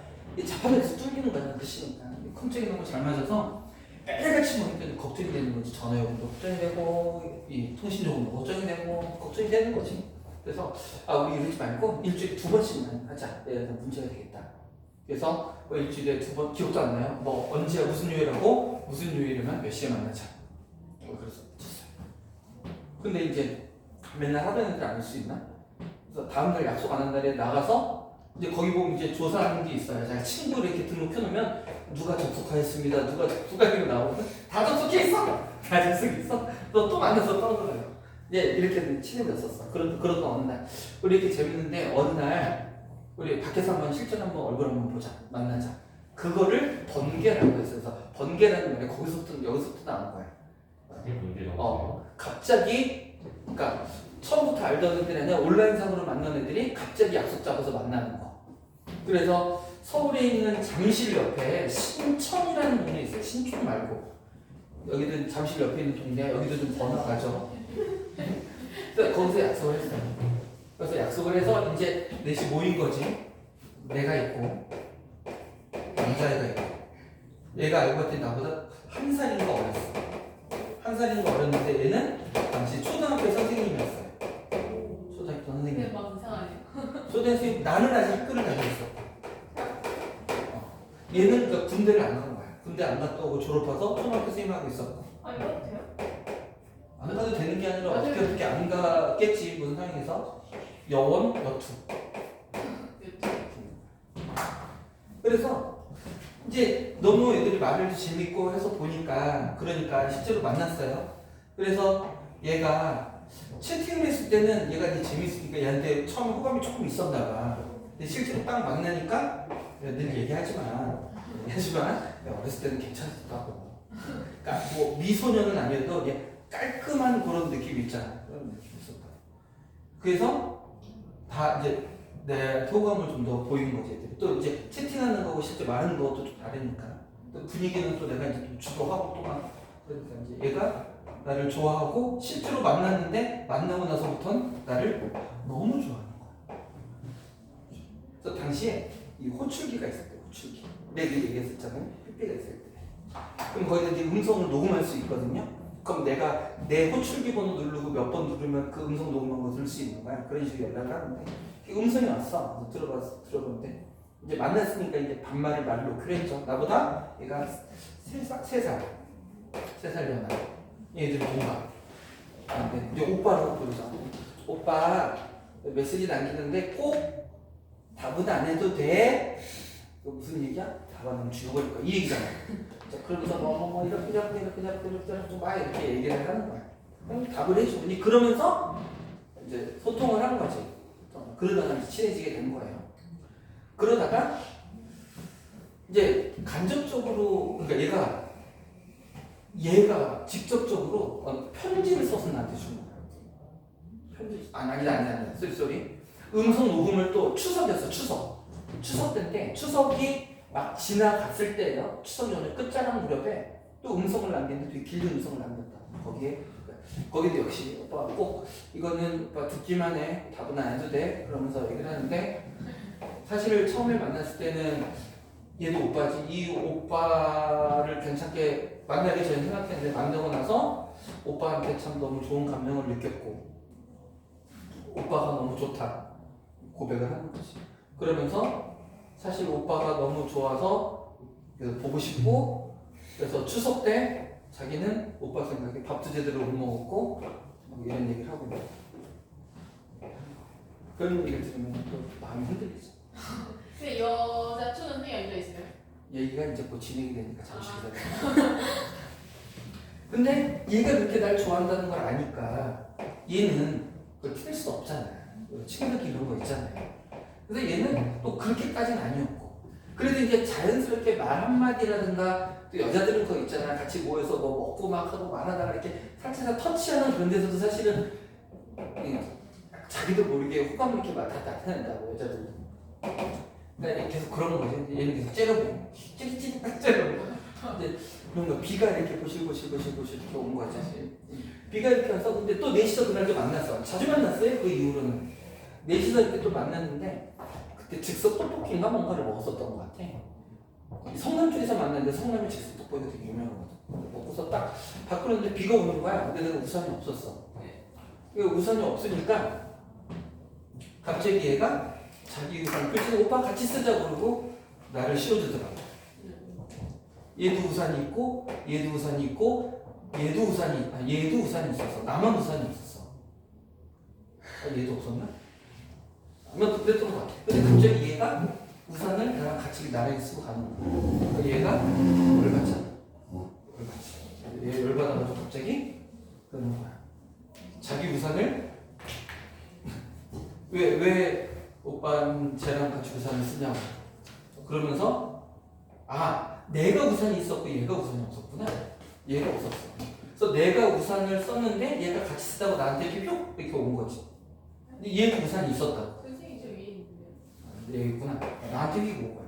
자판에서 뚫리는 거야. 그시니까 쿵짝이 너무 잘 맞아서 매일같이 보니까 걱정이 되는 거지. 전화요금도 걱정이 되고 이 통신요금도 걱정이 되고 걱정이 되는 거지. 그래서 아 우리 이러지 말고 일주일에 2번씩만 하자. 내가 문제가 되겠다. 그래서 뭐 일주일에 2번 기억도 안 나요. 뭐 언제 무슨 요일하고 무슨 요일이면 몇 시에 만나자. 그래서 쳤어요. 근데 이제 맨날 하던 애들 안 할 수 있나? 그래서 다음날 약속 안 한 날에 나가서 이제 거기 보면 이제 조사하는 게 있어요. 제가 친구를 이렇게 등록해놓으면 누가 접속하였습니다. 누가 접속하기로 나오거든. 다 접속해 있어. 다 접속해 있어. 너 또 만나서 떠들어요. 예, 이렇게 친해졌었어. 그러던 어느 날 우리 이렇게 재밌는데 어느 날 우리 밖에서 한번 실전 한번 얼굴 한번 보자. 만나자. 그거를 번개라고 했어요. 그래서 번개라는 말이 여기서부터 나온 거야. 그게 문제죠. 갑자기 그러니까 처음부터 알던 애들이 아니라 온라인상으로 만난 애들이 갑자기 약속 잡아서 만나는 거. 그래서 서울에 있는 잠실 옆에 신천이라는 동네 있어요. 신촌 말고 여기도 잠실 옆에 있는 동네야. 여기도 좀 번화가죠. 그래서 거기서 약속을 했어요. 그래서 약속을 해서 이제 넷이 모인 거지. 내가 있고 남자애가 있고 얘가 알고 봤더니 나보다 한 살인가 어렸어. 한 살인가 어렸는데 얘는 당시 초등학교 선생님이었어요. 초등학교 선생님. 근데 막 이상하네요. 초등학교 선생님 나는 아직 학교를 다니고 있어. 얘는 그러니까 군대를 안 간 거야. 군대 안 갔다 오고 졸업해서 초등학교 선생님 하고 있었고. 아 이거 돼요? 안 가도 되는 게 아니라 어떻게 안 가겠지 무슨 상황에서 여원 여투. 그래서 이제 너무 애들이 말을 재밌고 해서 보니까 그러니까 실제로 만났어요. 그래서 얘가 채팅을 했을 때는 얘가 이제 재밌으니까 얘한테 처음에 호감이 조금 있었나 봐. 근데 실제로 딱 만나니까 늘 얘기하지만 어렸을 때는 괜찮았다고. 그러니까 뭐 미소년은 아니어도 깔끔한 그런 느낌이 있잖아. 그런 느낌이 있었다. 그래서 다 이제 내 호감을 좀 더 보인 거지. 애들이. 또 이제 채팅하는 거고 실제 말하는 것도 좀 다르니까. 또 분위기는 또 내가 이제 또 주도하고 또 막 그러니까 이제 얘가 나를 좋아하고 실제로 만났는데 만나고 나서부터는 나를 너무 좋아하는 거야. 그래서 당시에 이 호출기가 있었대. 호출기. 내가 얘기했었잖아요. 삐삐가 있을 때. 그럼 거기다 이제 음성을 녹음할 수 있거든요. 그럼 내가 내 호출기 번호 누르고 몇 번 누르면 그 음성 녹음한 거 들을 수 있는 거야. 그런 식으로 연락을 하는데 음성이 왔어. 들어봤는데 이제 만났으니까 이제 반말을 말을 놓기로 했죠. 나보다 얘가 3살 연하. 얘들이 동갑. 근데 이제 오빠라고 부르자. 오빠 메시지 남기는데 꼭 답은 안 해도 돼. 이거 무슨 얘기야? 답 안 하면 죽여버릴 거야. 이 얘기잖아. 자, 그러면서 뭐 이렇게 막 이렇게 얘기를 하는 거야. 그럼 답을 해주니 그러면서 이제 소통을 하는 거지. 그러다가 이제 친해지게 된 거예요. 그러다가 이제 간접적으로 그러니까 얘가 직접적으로 편지를 써서 나한테 준 거야. 편지 아니다. 쏘리. 음성 녹음을 또 추석이었어. 추석 때인데 추석이 막 지나갔을 때예요. 추석 연휴 끝자락 무렵에 또 음성을 남겼는데 되게 긴 음성을 남겼다. 거기도 역시 오빠가 꼭 이거는 오빠 듣기만 해. 답은 안 해도 돼. 그러면서 얘기를 하는데 사실 처음에 만났을 때는 얘도 오빠지. 이 오빠를 괜찮게 만나기 전에 생각했는데 만나고 나서 오빠한테 참 너무 좋은 감명을 느꼈고 오빠가 너무 좋다. 고백을 하는 거지. 그러면서 사실 오빠가 너무 좋아서 그래서 보고 싶고 그래서 추석 때 자기는 오빠 생각에 밥도 제대로 못 먹었고 뭐 이런 얘기를 하고 그런 얘기를 들으면 또 마음이 흔들리죠. 근데 여자 초등생이 앉아 있어요. 얘기가 이제 곧 진행이 되니까 잠시 기다려. 근데 얘가 그렇게 날 좋아한다는 걸 아니까 얘는 그걸 티낼 수 없잖아요. 친구들끼리 이런 거 있잖아요. 그래서 얘는 또 그렇게까지는 아니었고, 그래도 이제 자연스럽게 말 한마디라든가 또 여자들은 거 있잖아. 같이 모여서 뭐 먹고 막 하고 말하다가 이렇게 살짝 터치하는 그런 데서도 사실은 자기도 모르게 호감을 이렇게 나타낸다고 여자들도. 그러니까 계속 그런 거지. 얘는 계속 째려보고 찌릿찌릿 째려보고. 근데 그런 거 비가 이렇게 보실보실 이렇게 온 거지. 비가 이렇게 와서 근데 또 넷이서 그날도 만났어. 자주 만났어요. 그 이후로는 넷이서 이렇게 또 만났는데 그때 즉석 떡볶이인가 뭔가를 먹었었던 것 같아. 성남 쪽에서 만났는데 성남에 즉석 떡볶이가 되게 유명하거든. 먹고서 딱 밖으로 이제 비가 오는 거야. 근데 내가 우산이 없었어. 우산이 없으니까 갑자기 얘가 자기 우산 펼치고 오빠 같이 쓰자 그러고 나를 씌워주더라고. 얘도 우산이 있고 얘도 우산이 있고 얘도 우산이 있었어. 나만 우산이 없었어. 얘도 없었나? 아마 그랬던 것 같아. 근데 갑자기 얘가 우산을 나랑 같이 나란히 쓰고 가는 거야. 얘가 열받잖아. 얘 열받아가지고 갑자기 그러는 거야. 자기 우산을 왜 오빠는 쟤랑 같이 우산을 쓰냐고. 그러면서 내가 우산이 있었고 얘가 우산이 없었구나. 얘가 없었어. 그래서 내가 우산을 썼는데 얘가 같이 쓰다고 나한테 이렇게 온 거지. 근데 얘는 우산이 있었다고. 선생님 저 위에 있는데요. 얘 있구나. 나한테 이렇게 온 거야.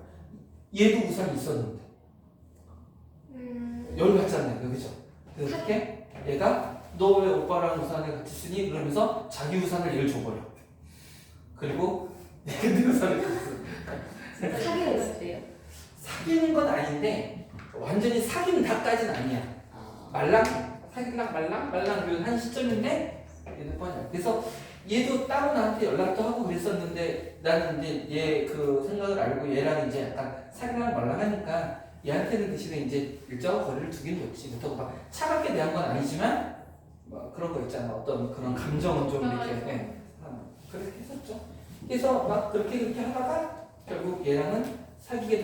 얘도 우산이 있었는데. 열받잖아요. 그죠? 그래서 어떻게? 얘가 너 왜 오빠랑 우산을 같이 쓰니? 그러면서 자기 우산을 얘를 줘버려. 그리고 내가 네 우산을 같이 쓰. 사귀는 거예요? 사귀는 건 아닌데 완전히 사귄다까지는 아니야. 사귈랑 말랑 한 시점인데 얘도 뻔이야. 그래서 얘도 따로 나한테 연락도 하고 그랬었는데 나는 이제 얘 그 생각을 알고 얘랑 이제 약간 사귀랑 말랑 하니까 얘한테는 대신에 이제 일정한 거리를 두긴 줬지. 그렇다고 막 차갑게 대한 건 아니지만 뭐 그런 거 있잖아. 어떤 그런 감정은 좀 이렇게 그렇게 했었죠. 그래서 막 그렇게 하다가 결국 얘랑은 사귀게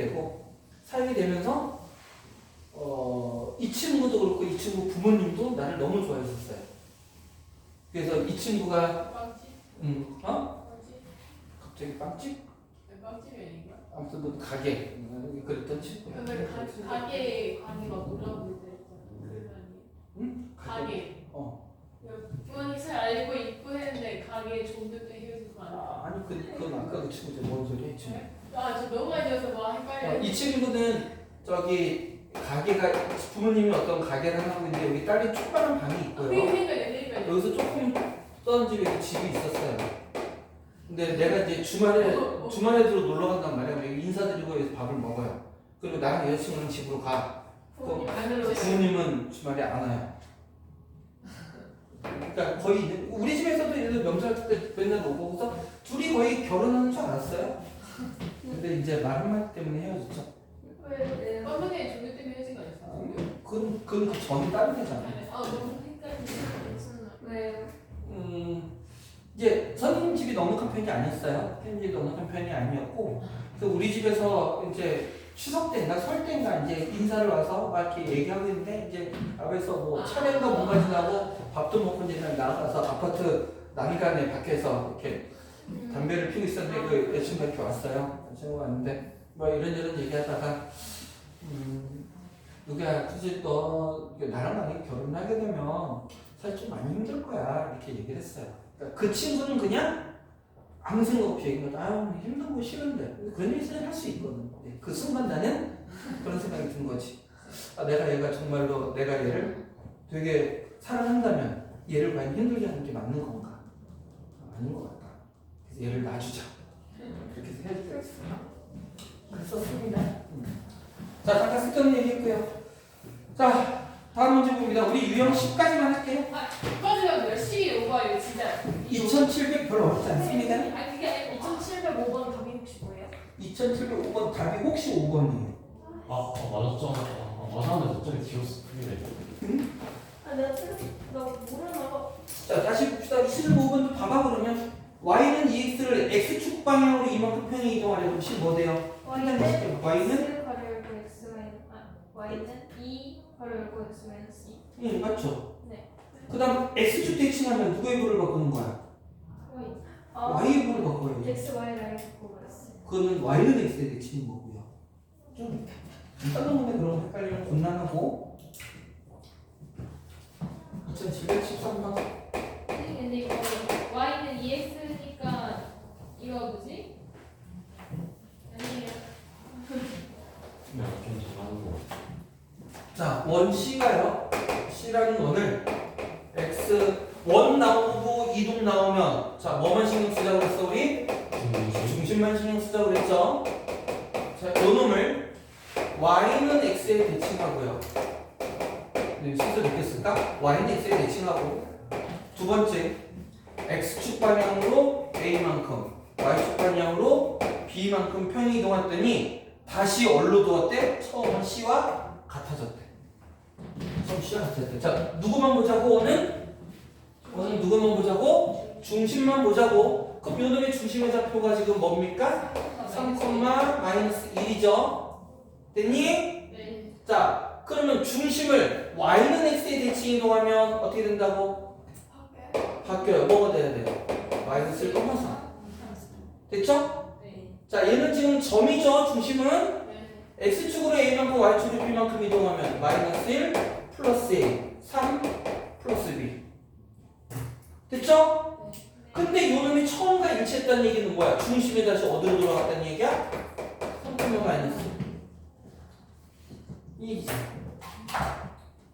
되면서 이 친구도 그렇고 이 친구 부모님도 나를 너무 좋아했었어요. 그래서 이 친구가 빵집? 빵집? 갑자기 빵집? 빵집이 아닌가? 아무튼 뭐 가게 그랬던 친구야. 근데 가게가 놀라고 있대. 응? 가게. 부모님 잘 알고 있고 했는데 가게 종교 때 헤어진 거 아니야? 아니 그건 아까 그 친구들 뭔 소리 했지? 저 너무 많이 들어서 뭐 헷갈려. 이 친구는 저기 가게가 부모님이 어떤 가게를 하고 있는데 여기 딸이 조그마한 방이 있고요. 그러니까요. 여기서 조금 떠는 집이 있었어요. 근데 내가 이제 주말에 들어 놀러 간단 말이야. 여기 인사드리고 여기서 밥을 먹어요. 그리고 나랑 여자친구는 집으로 가. 부모님은 주말에 안 와요. 그러니까 거의 우리 집에서도 예를 명절 때 맨날 오고 그래서 둘이 거의 결혼하는 줄 알았어요. 근데 이제 말 한마디 때문에 헤어졌죠. 왜? 어머니 종교 때문에 헤어진 거 아니었어요? 그건 그 전이 다른 데잖아. 너무 헷갈리네. 왜요? 이제 선생님 집이 넉넉한 편이 아니었어요. 선생님 집이 넉넉한 편이 아니었고, 그래서 우리 집에서 이제 추석 때인가 설 때인가 이제 인사를 와서 막 이렇게 얘기하고 있는데 이제 앞에서 뭐 차례인가 뭔가 지나고 밥도 먹고 이제 그냥 나가서 아파트 난간에 밖에서 이렇게 담배를 피우고 있었는데 그 여친구가 이렇게 왔어요. 여친구가 왔는데 뭐 이런저런 얘기하다가 누구야 굳이 너 나랑 만약에 결혼을 하게 되면 사실 좀 많이 힘들 거야 이렇게 얘기를 했어요. 그러니까 그 친구는 그냥 아무 생각 없이 얘기하면 힘든 거 싫은데 그런 일을 할 수 있거든. 그 순간 나는 그런 생각이 든 거지. 얘가 정말로 내가 얘를 되게 사랑한다면 얘를 과연 힘들게 하는 게 맞는 건가? 아닌 것 같다. 그래서 얘를 놔주자. 그렇게 해서 헤어졌어요. 그랬었습니다. 자, 잠깐 쓸데없는 얘기했고요. 자, 다음 문제 봅니다. 우리 유형 10까지만 할게요. 빠지면 열심히 오버해요 진짜. 2700 별로 어렵지 않습니다. 아니 그게 2705번 답이 혹시 뭐예요? 2705번 답이 혹시 5번이에요. 맞았죠. 맞았는데 갑자기 뒤었어. 내가 틀렸어. 나 모르나 봐. 자, 다시 봅시다. 25번도 봐봐 그러면. y는 2x를 x축 방향으로 이만큼 평행 이동하려면 뭐 돼요? Y는 y는 X 가로 열고 X 마이너스 Y는 2 가로 열고 X 마이너스 2. 예, 맞죠? 네. 그 다음 x축 대칭하면 누구의 부를 바꾸는 거야? y의 부를 바꿔요. X, Y 라인 바꾸고 그랬어요. 그거는 y는 x에 대칭인 거고요. 좀 써놓는데 그런 헷갈리면 곤란하고 2713번 근데 이거 y는 2x니까 이거 뭐지? 아니에요. 네, 좀 잘하는 거. 자, 원 C가요. C라는 원을 X 원 나오고 이동 나오면 자, 뭐만 신경 쓰자고 그랬어 우리? 중심만 신경 쓰자고 그랬죠? 자, 요 놈을 Y는 X에 대칭하고요. 네, 순서 느꼈을까? Y는 X에 대칭하고 두 번째 X축 방향으로 A만큼 Y축 방향으로 B만큼 평행 이동했더니 다시 얼로 두었대? 처음은 C와 같아졌대. 처음 C와 같아졌대. 자, 누구만 보자고? 오늘 누구만 보자고? 중심만 보자고. 그럼 요놈의 중심의 좌표가 지금 뭡니까? 3, 마이너스 1이죠. 됐니? 네. 자, 그러면 중심을 y는 x에 대칭 이동하면 어떻게 된다고? 바뀌어요. 뭐가 돼야 돼요? 마이너스 1,3. 됐죠? 네. 자, 얘는 지금 점이죠. 중심은 네. x축으로 a만큼 y축으로 b만큼 이동하면 마이너스 1 플러스 a 3 플러스 b. 됐죠? 근데 요놈이 처음과 일치했다는 얘기는 뭐야? 중심에 다시 어디로 돌아갔다는 얘기야? 3,0 마이너스 이 얘기지.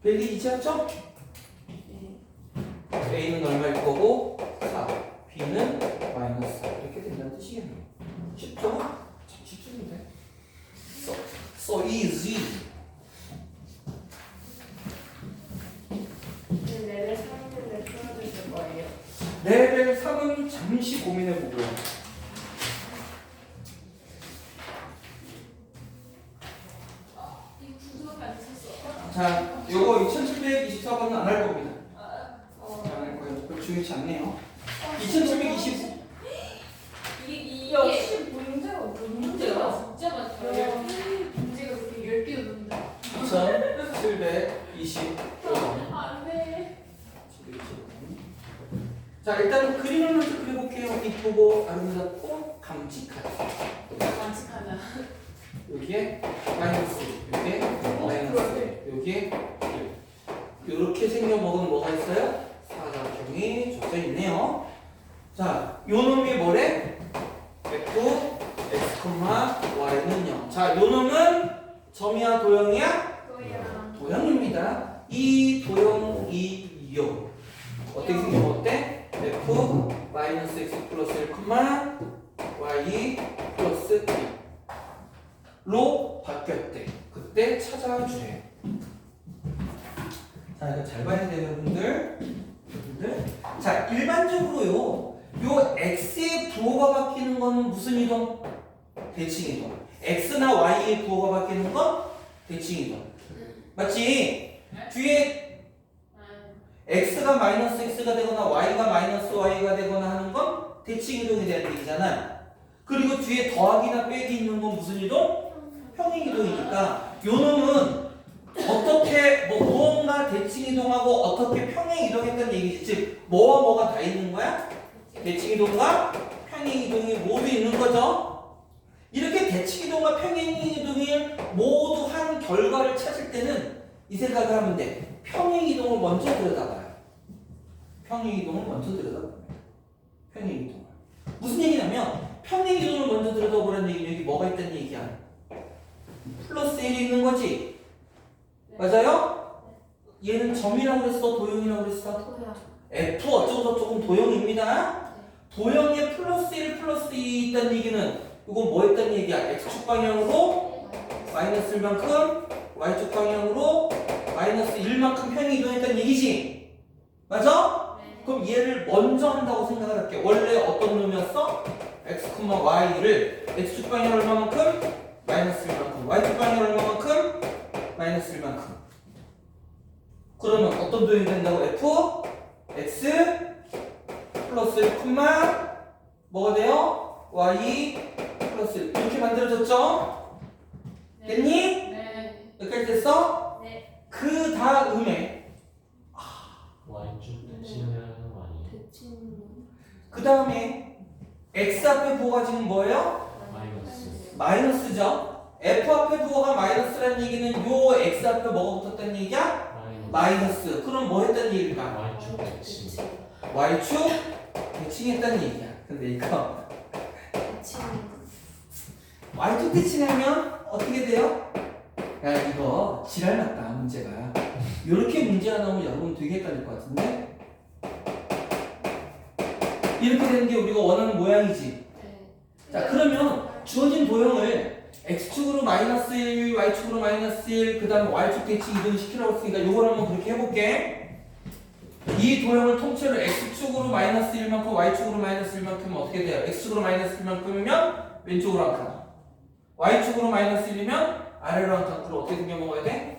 벨리 이치하죠? A는 얼마일 거고 4, B는 마이너스 4 이렇게 된다는 뜻이겠네요. 쉽죠? 참 쉽습니다. So easy. 레벨 3인데 풀어주실 거예요. 레벨 3은 잠시 고민해 보고요. 이 구조가 안 쳤어. 자, 요거 2724번은 안 할 겁니다. 안 할 거예요. 별 중요치 않네요. 2725. 이게 역시 문제가 문제가 문제가 진짜 많다. 문제가 그렇게 10개도 넘는다. 2725번. 안 돼. 자, 일단 그림을 먼저 그려볼게요. 이쁘고 아름답고 감직하다. 만직하다. 여기에 마이너스, 여기에 마이너스, 여기에 1. 이렇게 생겨먹은 뭐가 있어요? 사각형이 젖어 있네요. 자, 요 놈이 뭐래? f, x, y는 0. 자, 요 놈은 점이야, 도형이야? 도형입니다. 이 도형이 0. 어떻게 생기면 어때? f 마이너스 x 플러스 1, y 플러스 2로 바뀌었대. 그때 찾아주래요. 자, 이거 잘 봐야 돼요, 여러분들. 자, 일반적으로요, 요 x의 부호가 바뀌는 건 무슨 이동? 대칭 이동. x나 y의 부호가 바뀌는 건 대칭 이동. 맞지? 뒤에 x가 마이너스 x가 되거나 y가 마이너스 y가 되거나 하는 건 대칭 이동에 대한 얘기잖아. 그리고 뒤에 더하기나 빼기 있는 건 무슨 이동? 평행 이동이니까 요 놈은 어떻게 무언가 대칭 이동하고 어떻게 평행 이동했다는 얘기지. 즉 뭐와 뭐가 다 있는 거야? 대칭 이동과 평행 이동이 모두 있는 거죠. 이렇게 대칭 이동과 평행 이동을 모두 한 결과를 찾을 때는 이 생각을 하면 돼. 평행 이동을 먼저 들여다봐요. 평행 이동을 먼저 들여다봐요. 평행 이동을. 무슨 얘기냐면 평행 이동을 먼저 들여다보라는 얘기는 여기 뭐가 있다는 얘기야? 플러스 1이 있는 거지. 맞아요? 얘는 점이라고 그랬어? 도형이라고 그랬어? F 어쩌고저쩌고 도형입니다. 도형에 플러스 1 플러스 2 있다는 얘기는 이건 뭐 했다는 얘기야? X축 방향으로 마이너스 1만큼 Y축 방향으로 마이너스 1만큼 평행 이동했다는 얘기지. 맞아? 그럼 얘를 먼저 한다고 생각을 할게. 원래 어떤 놈이었어? X, Y를 X축 방향 얼마만큼? 마이너스 1만큼. Y축 방향 얼마만큼? 마이너스 1만큼. 그러면 어떤 도형이 된다고? F, X, 플러스 1, 뭐가 돼요? y 플러스 이렇게 만들어졌죠? 됐니? 네. 여기까지 됐어? 네. 그 다음에 Y축 대칭을 하는 거 아니에요? 대칭. 그 다음에 x 앞에 부호가 지금 뭐예요? 마이너스. 마이너스죠? f 앞에 부호가 마이너스라는 얘기는 요 x 앞에 뭐가 붙었다는 얘기야? 마이너스. 그럼 뭐 했다는 얘기일까? Y축 대칭. y축 대칭했다는 얘기야. 근데 이거 대칭. y축 대칭하면 어떻게 돼요? 야 이거 지랄 났다 문제가. 이렇게 문제가 나오면 여러분 되게 헷갈릴 것 같은데 이렇게 되는 게 우리가 원하는 모양이지. 네. 자 그러면 주어진 도형을 x축으로 마이너스 1, y축으로 마이너스 1, 그 다음에 y축 대칭 이동시키라고 했으니까 요걸 한번 그렇게 해볼게. 이 도형을 통째로 x축으로 마이너스 1만큼 y축으로 마이너스 1만큼은 어떻게 돼요? x축으로 마이너스 1만큼이면 왼쪽으로 한 칸, y축으로 마이너스 1이면 아래로 한 칸. 그럼 어떻게 생겨먹어야 돼?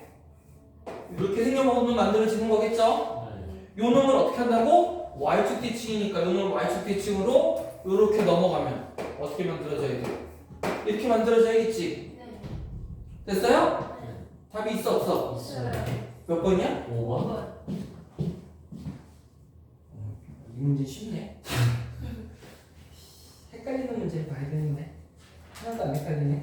이렇게 생겨먹으면 만들어지는 거겠죠? 네. 요 놈을 어떻게 한다고? y축 대칭이니까 요 놈을 y축 대칭으로 이렇게 넘어가면 어떻게 만들어져야 돼? 이렇게 만들어져야겠지? 네. 됐어요? 답이 있어 없어? 있어요. 몇 번이야? 5번? 이 문제 쉽네. 헷갈리는 문제를 봐야 되는데 하나도 안 헷갈리네.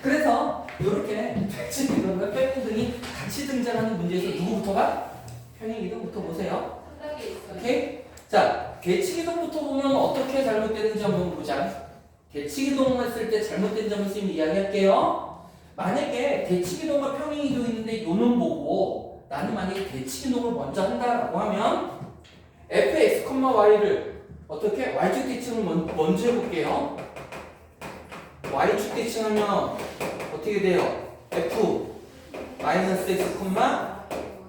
그래서 이렇게 대칭 이동과 평행 등이 같이 등장하는 문제에서 누구부터가? 평행 이동부터 보세요. 상당히 있어요. 오케이? 자, 대칭 이동부터 보면 어떻게 잘못되는지 한번 보자. 대칭 이동을 했을 때 잘못된 점을 선생님이 이야기할게요. 만약에 대칭 이동과 평행 이동이 있는데 요놈 보고 나는 만약에 대칭 이동을 먼저 한다라고 하면 fx, y를 어떻게? y축 대칭을 먼저 해볼게요. y축 대칭하면 어떻게 돼요? f 마이너스 x,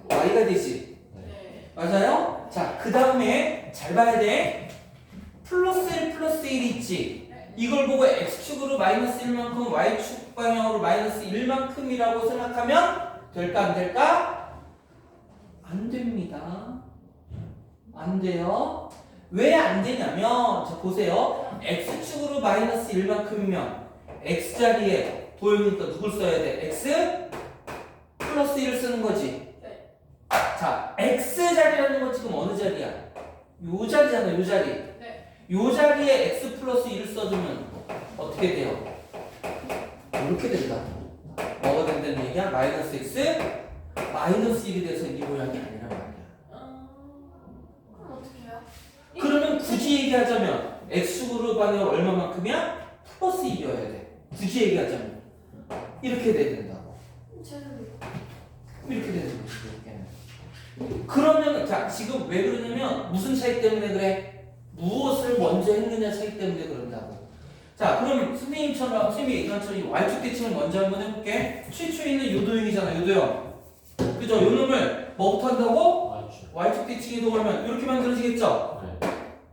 y가 되지. 네. 맞아요? 자, 그 다음에 잘 봐야 돼. 플러스 1 플러스 1이 있지. 이걸 보고 x축으로 마이너스 1만큼 y축 방향으로 마이너스 1만큼이라고 생각하면 될까 안 될까? 안 됩니다. 안 돼요. 왜 안 되냐면 자 보세요. x축으로 마이너스 1만큼이면 x자리에 도형이니까 누굴 써야 돼? x 플러스 1을 쓰는 거지. 네. 자, x자리라는 건 지금 어느 자리야? 요 자리잖아, 요 자리. 네. 요 자리에 x 플러스 1을 써주면 어떻게 돼요? 이렇게 된다. 뭐가 된다는 얘기야? 마이너스 x 마이너스 1이 돼서 이 모양이 아니란 말이야. 그럼 어떻게 해요? 그러면 굳이 얘기하자면 x축으로 반응 얼마만큼이야? 플러스 1이어야 돼. 굳이 얘기하자면 이렇게 돼야 된다고. 쟤는 이렇게 되는 거지. 이렇게는. 그러면 자 지금 왜 그러냐면 무슨 차이 때문에 그래? 무엇을 먼저 했느냐 차이 때문에 그런다고. 자 그럼 선생님처럼 선생님이 얘기한 것처럼 이 y축 대칭을 먼저 한번 해볼게. 최초에 있는 요 도형이잖아, 요 도형. 그죠? 요 놈을 뭐부터 한다고? Y축. y축 대칭 이동하면 이렇게 만들어지겠죠? 네.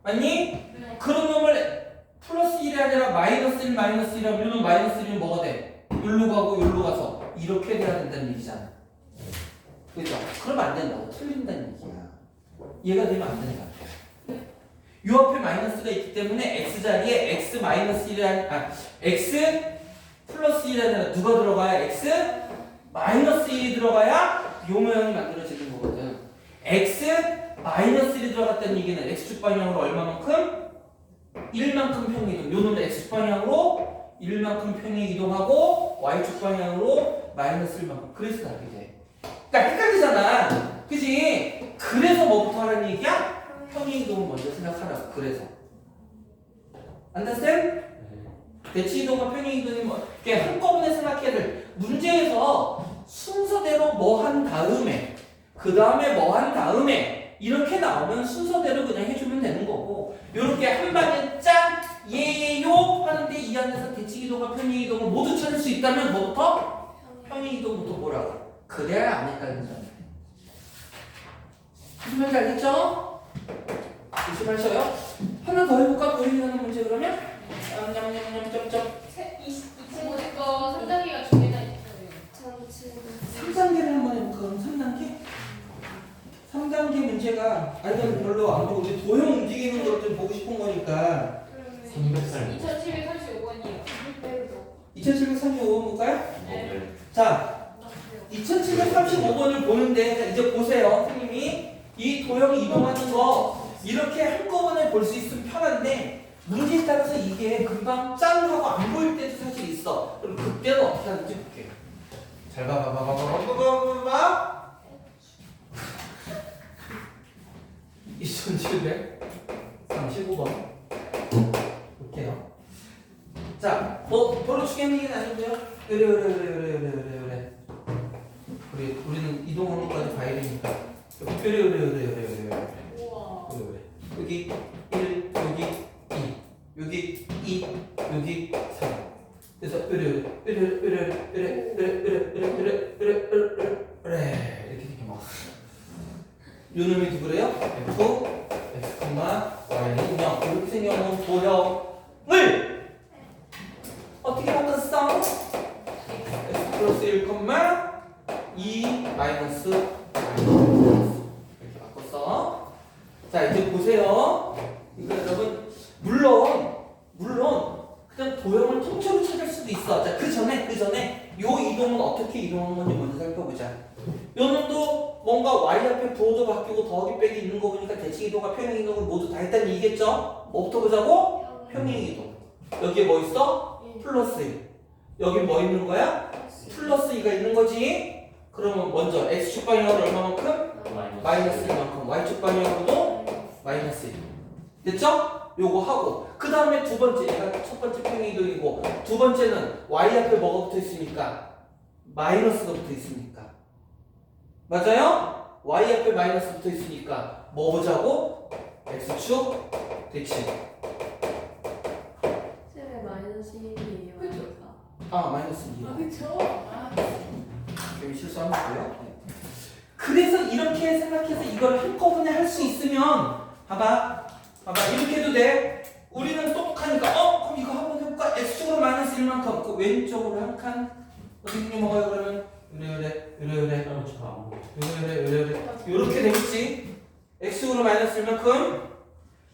맞니? 네. 그런 놈을 플러스 1이 아니라 마이너스 1 마이너스 1하면 요놈 마이너스 1이면 뭐가 돼? 여기로 가고 여기로 가서 이렇게 돼야 된다는 얘기잖아. 그죠? 그러면 안 된다고. 틀린다는 얘기야. 이해가 되면 안 된다. 요 앞에 마이너스가 있기 때문에 x자리에 x 마이너스 1이 아니라 x 플러스 1이 아니라 누가 들어가야 x 마이너스 1이 들어가야 요 모양이 만들어지는 거거든. x 마이너스 1이 들어갔다는 얘기는 x축 방향으로 얼마만큼? 1만큼 평행 이동. 요 놈은 x축 방향으로 1만큼 평행 이동하고 y축 방향으로 마이너스 1만큼. 그래서 답이 돼. 그러니까 헷갈리잖아. 그지? 그래서 뭐부터 하라는 얘기야? 평행 이동을 먼저 생각하라고. 그래서. understand? 네. 대치 이동과 평행 이동이 뭐 이렇게 한꺼번에 생각해야 될 문제에서 순서대로 뭐 한 다음에 그 다음에 뭐 한 다음에 이렇게 나오면 순서대로 그냥 해주면 되는 거고 요렇게 한 방에 짠 예요 하는데 이 안에서 대치 이동과 평행 이동을 모두 찾을 수 있다면 뭐부터? 평행 이동부터 보라고. 그래야 안 헷갈린다. 무슨 말인지 알겠죠? 조심하셔요. 하나 더 해볼까? 보이는 문제 그러면? 냠냠냠냠. 이모지 거 3단계가 두 개나 있어요. 3단계를 한번 해볼까? 그럼 3단계? 3단계 문제가 아이들은 별로 안 보고 우리 도형 움직이는 걸 좀 보고 싶은 거니까 300살 2735번이요. 2735번 볼까요? 네. 자 2735번을 보는데 자, 이제 보세요. 선생님이 이 도형 이동하는 거 이렇게 한꺼번에 볼 수 있으면 편한데 문제에 따라서 이게 금방 짠 하고 안 보일 때도 사실 있어. 그럼 그때는 어떻게 하는지 볼게요. 잘 봐봐. 2735번 볼게요. 자, 뭐 별로 중요한 얘기는 아니고요. 그래. 우리는 이동하는 것까지 봐야 되니까. 그래. 우와. 여기 1, 여기 2, 여기 2, 여기 3. 그래서 이렇게 이렇게 막. 요 놈이 누구래요? F, X, Y는 0. 이렇게 생겨놓은 도형을 어떻게 바꿨어? X 플러스 1, 2 마이너스 이렇게 바꿨어. 자 이제 보세요. 그러니까 여러분 물론 그냥 도형을 통째로 찾을 수도 있어. 자 그 전에 요 이동은 어떻게 이동하는 건지 먼저 살펴보자. 요 놈도 뭔가 y 앞에 부호도 바뀌고 더하기 빼기 있는 거 보니까 대칭 이동과 평행 이동을 모두 다 했다는 얘기겠죠? 뭐부터 보자고? 평행 이동. 여기에 뭐 있어? 플러스 1. 여기 뭐 있는 거야? 플러스 2가 있는 거지. 그러면 먼저 x축 방향으로 얼마만큼? 마이너스 1만큼. y축 방향으로도 마이너스 1. 됐죠? 요거 하고 그 다음에 두 번째 얘가 첫 번째 평행 이동이고 두 번째는 y 앞에 뭐가 붙어 있으니까 마이너스가 붙어 있으니까 맞아요? y 앞에 마이너스 붙어 있으니까 뭐 보자고? x축 대칭. 쌤의 마이너스 1이에요. 그죠? 아 마이너스 2. 그쵸? 여기 실수하면 돼요. 그래서 이렇게 생각해서 이걸 한꺼번에 할 수 있으면 봐봐 이렇게 해도 돼. 우리는 똑똑하니까 그럼 이거 한번 해볼까? x축으로 마이너스 1만큼 그 왼쪽으로 한 칸 어떻게 먹어요 그러면? 그래 이렇게 되겠지. x축으로 마이너스 1만큼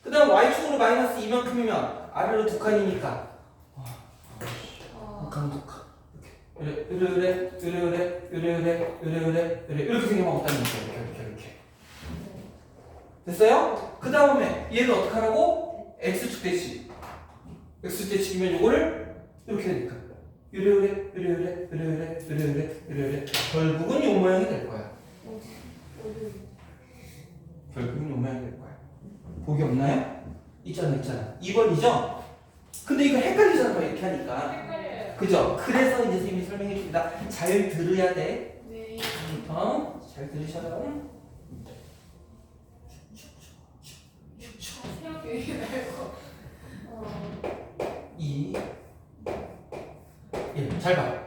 그 다음 y축으로 마이너스 2만큼이면 아래로 두 칸이니까 한 칸 두 칸 이렇게 생기면 없다는 거예요. 이렇게 됐어요? 그 다음에 얘를 어떻게 하라고? x축 대칭. x축 대칭이면 이거를 이렇게 되니까 결국은 요 모양이 될 거야. 결국은 요 모양이 될 거야. 보기 없나요? 있잖아 2번이죠? 근데 이거 헷갈리잖아 이렇게 하니까. 헷갈려요. 그죠? 그래서 이제 선생님이 설명해 줍니다. 잘 들어야 돼. 네. 잘 들으셔요. 생각 얘기 말고. 2, 1. 잘 봐.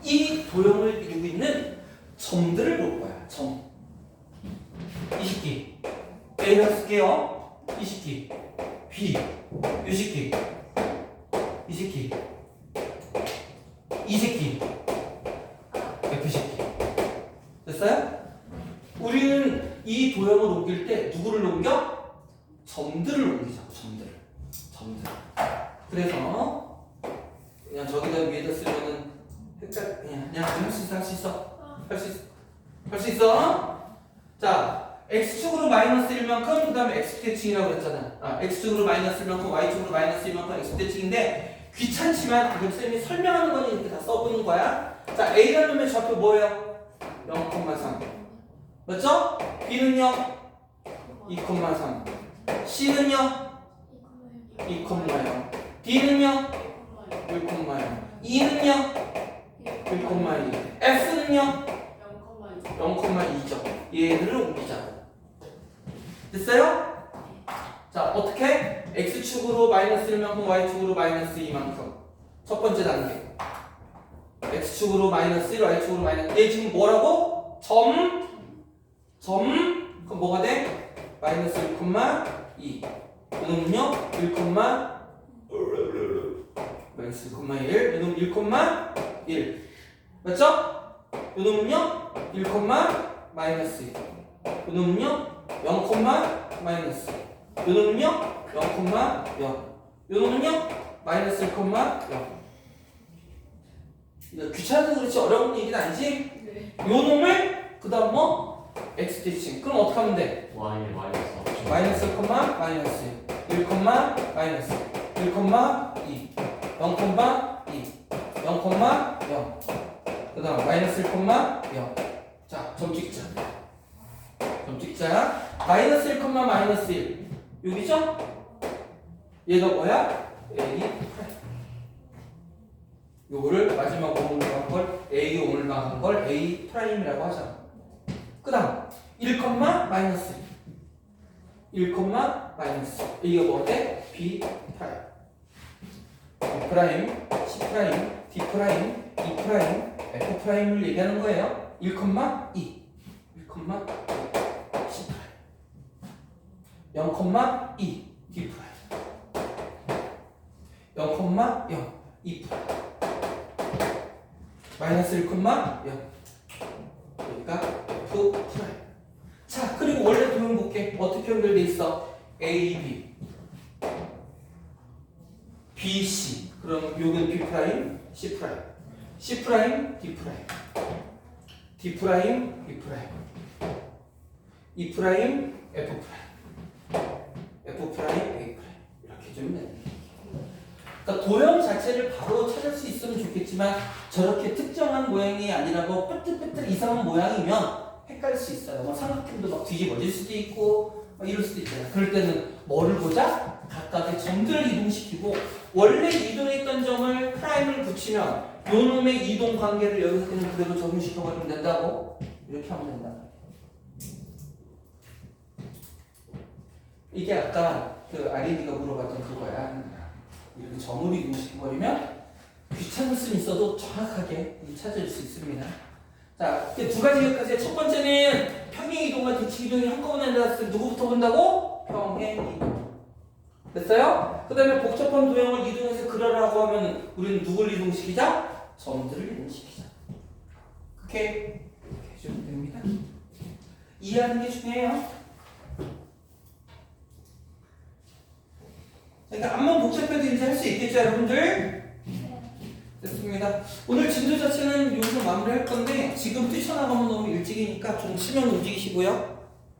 이 도형을 이루고 있는 점들을 볼 거야. 점. 이 새끼. A라고 쓸게요. 이 새끼. B. 이 새끼. 이 새끼. 이 새끼. F 새끼. 됐어요? 우리는 이 도형을 옮길 때 누구를 옮겨? 점들을 옮기자고. 점들. 그래서 그냥 저기다 위에다 쓰면은 그냥 할 수 있어. 자, x축으로 마이너스 1만큼 그 다음에 x대칭이라고 그랬잖아. x축으로 마이너스 1만큼 y축으로 마이너스 1만큼 x대칭인데 귀찮지만 이걸 쌤이 설명하는 거니 이렇게 다 써보는 거야. 자, a라는 놈의 좌표 뭐예요? 0,3 맞죠? b는요? 2,3 c는요? 2,0 D는요? 1,0 E는요? 1,2 F는요? 0,2죠. 얘들을 옮기자고. 됐어요? 자 어떻게? X축으로 마이너스 1만큼 Y축으로 마이너스 2만큼 첫 번째 단계 X축으로 마이너스 1 Y축으로 마이너스 얘 지금 뭐라고? 점 그럼 뭐가 돼? 마이너스 1,2 이놈은요? 1,1 이놈은 1,1 맞죠? 이놈은요? 1, 마이너스 1 이놈은요? 0, 마이너스. 요 놈은요? 0, 0. 요 놈은요? 마이너스 1, 0. 이거 귀찮아서 그렇지 어려운 얘기는 아니지? 네. 요 놈을 그 다음 뭐? x 대칭. 그럼 어떻게 하면 돼? y 마이너스 마이너스 1, 마이너스 1, 마이너스 1, 2, 0, 0. 그 다음 마이너스 1, 0. 자, 점 찍자. 점 찍자. 마이너스 1, 마이너스 1. 여기죠? 얘가 뭐야? A 프라임. 요거를 마지막 오늘로 한 걸 A 오늘로 한 걸 A 프라임이라고 하잖아. 그 다음 1, 마이너스 1, 마이너스. 이게 뭐대? B 프라임. B 프라임, C 프라임, D 프라임, E 프라임, F 프라임을 얘기하는 거예요. 1, 2, 1, C 프라임. 0, 2, D 프라임. 0, 0, E 프라임. 마이너스 1, 0. 여기가 F 프라임. 자, 그리고 원래 도형 볼게. 어떻게 연결돼 있어? A, B, B, C. 그럼 요건 B 프라임, C 프라임, C 프라임, D 프라임, D 프라임, E 프라임, E 프라임, F 프라임, F 프라임, A 프라임. 이렇게 좀 돼. 그러니까 도형 자체를 바로 찾을 수 있으면 좋겠지만 저렇게 특정한 모양이 아니라고 삐뚤삐뚤 이상한 모양이면 헷갈릴 수 있어요. 뭐 삼각형도 막 뒤집어질 수도 있고 막 이럴 수도 있잖아요. 그럴 때는 뭐를 보자? 각각의 점들을 이동시키고 원래 이동했던 점을 프라임을 붙이면 요 놈의 이동 관계를 여기서 그냥 그대로 적용시켜버리면 된다고? 이렇게 하면 된다. 이게 아까 그 아린이가 물어봤던 그거야. 이렇게 점으로 이동시켜버리면 귀찮을 수는 있어도 정확하게 찾을 수 있습니다. 자, 두 가지 기억하세요. 첫 번째는 평행 이동과 대칭 이동이 한꺼번에 나왔을 때 누구부터 본다고? 평행 이동. 됐어요? 그 다음에 복잡한 도형을 이동해서 그려라고 하면 우리는 누굴 이동시키자? 점들을 이동시키자. 오케이? 이렇게 해주면 됩니다. 이해하는 게 중요해요. 그러니까 암만 복잡해도 이제 할 수 있겠죠, 여러분들? 됐습니다. 오늘 진도 자체는 여기서 마무리할 건데 지금 뛰쳐나가면 너무 일찍이니까 좀 치면 움직이시고요.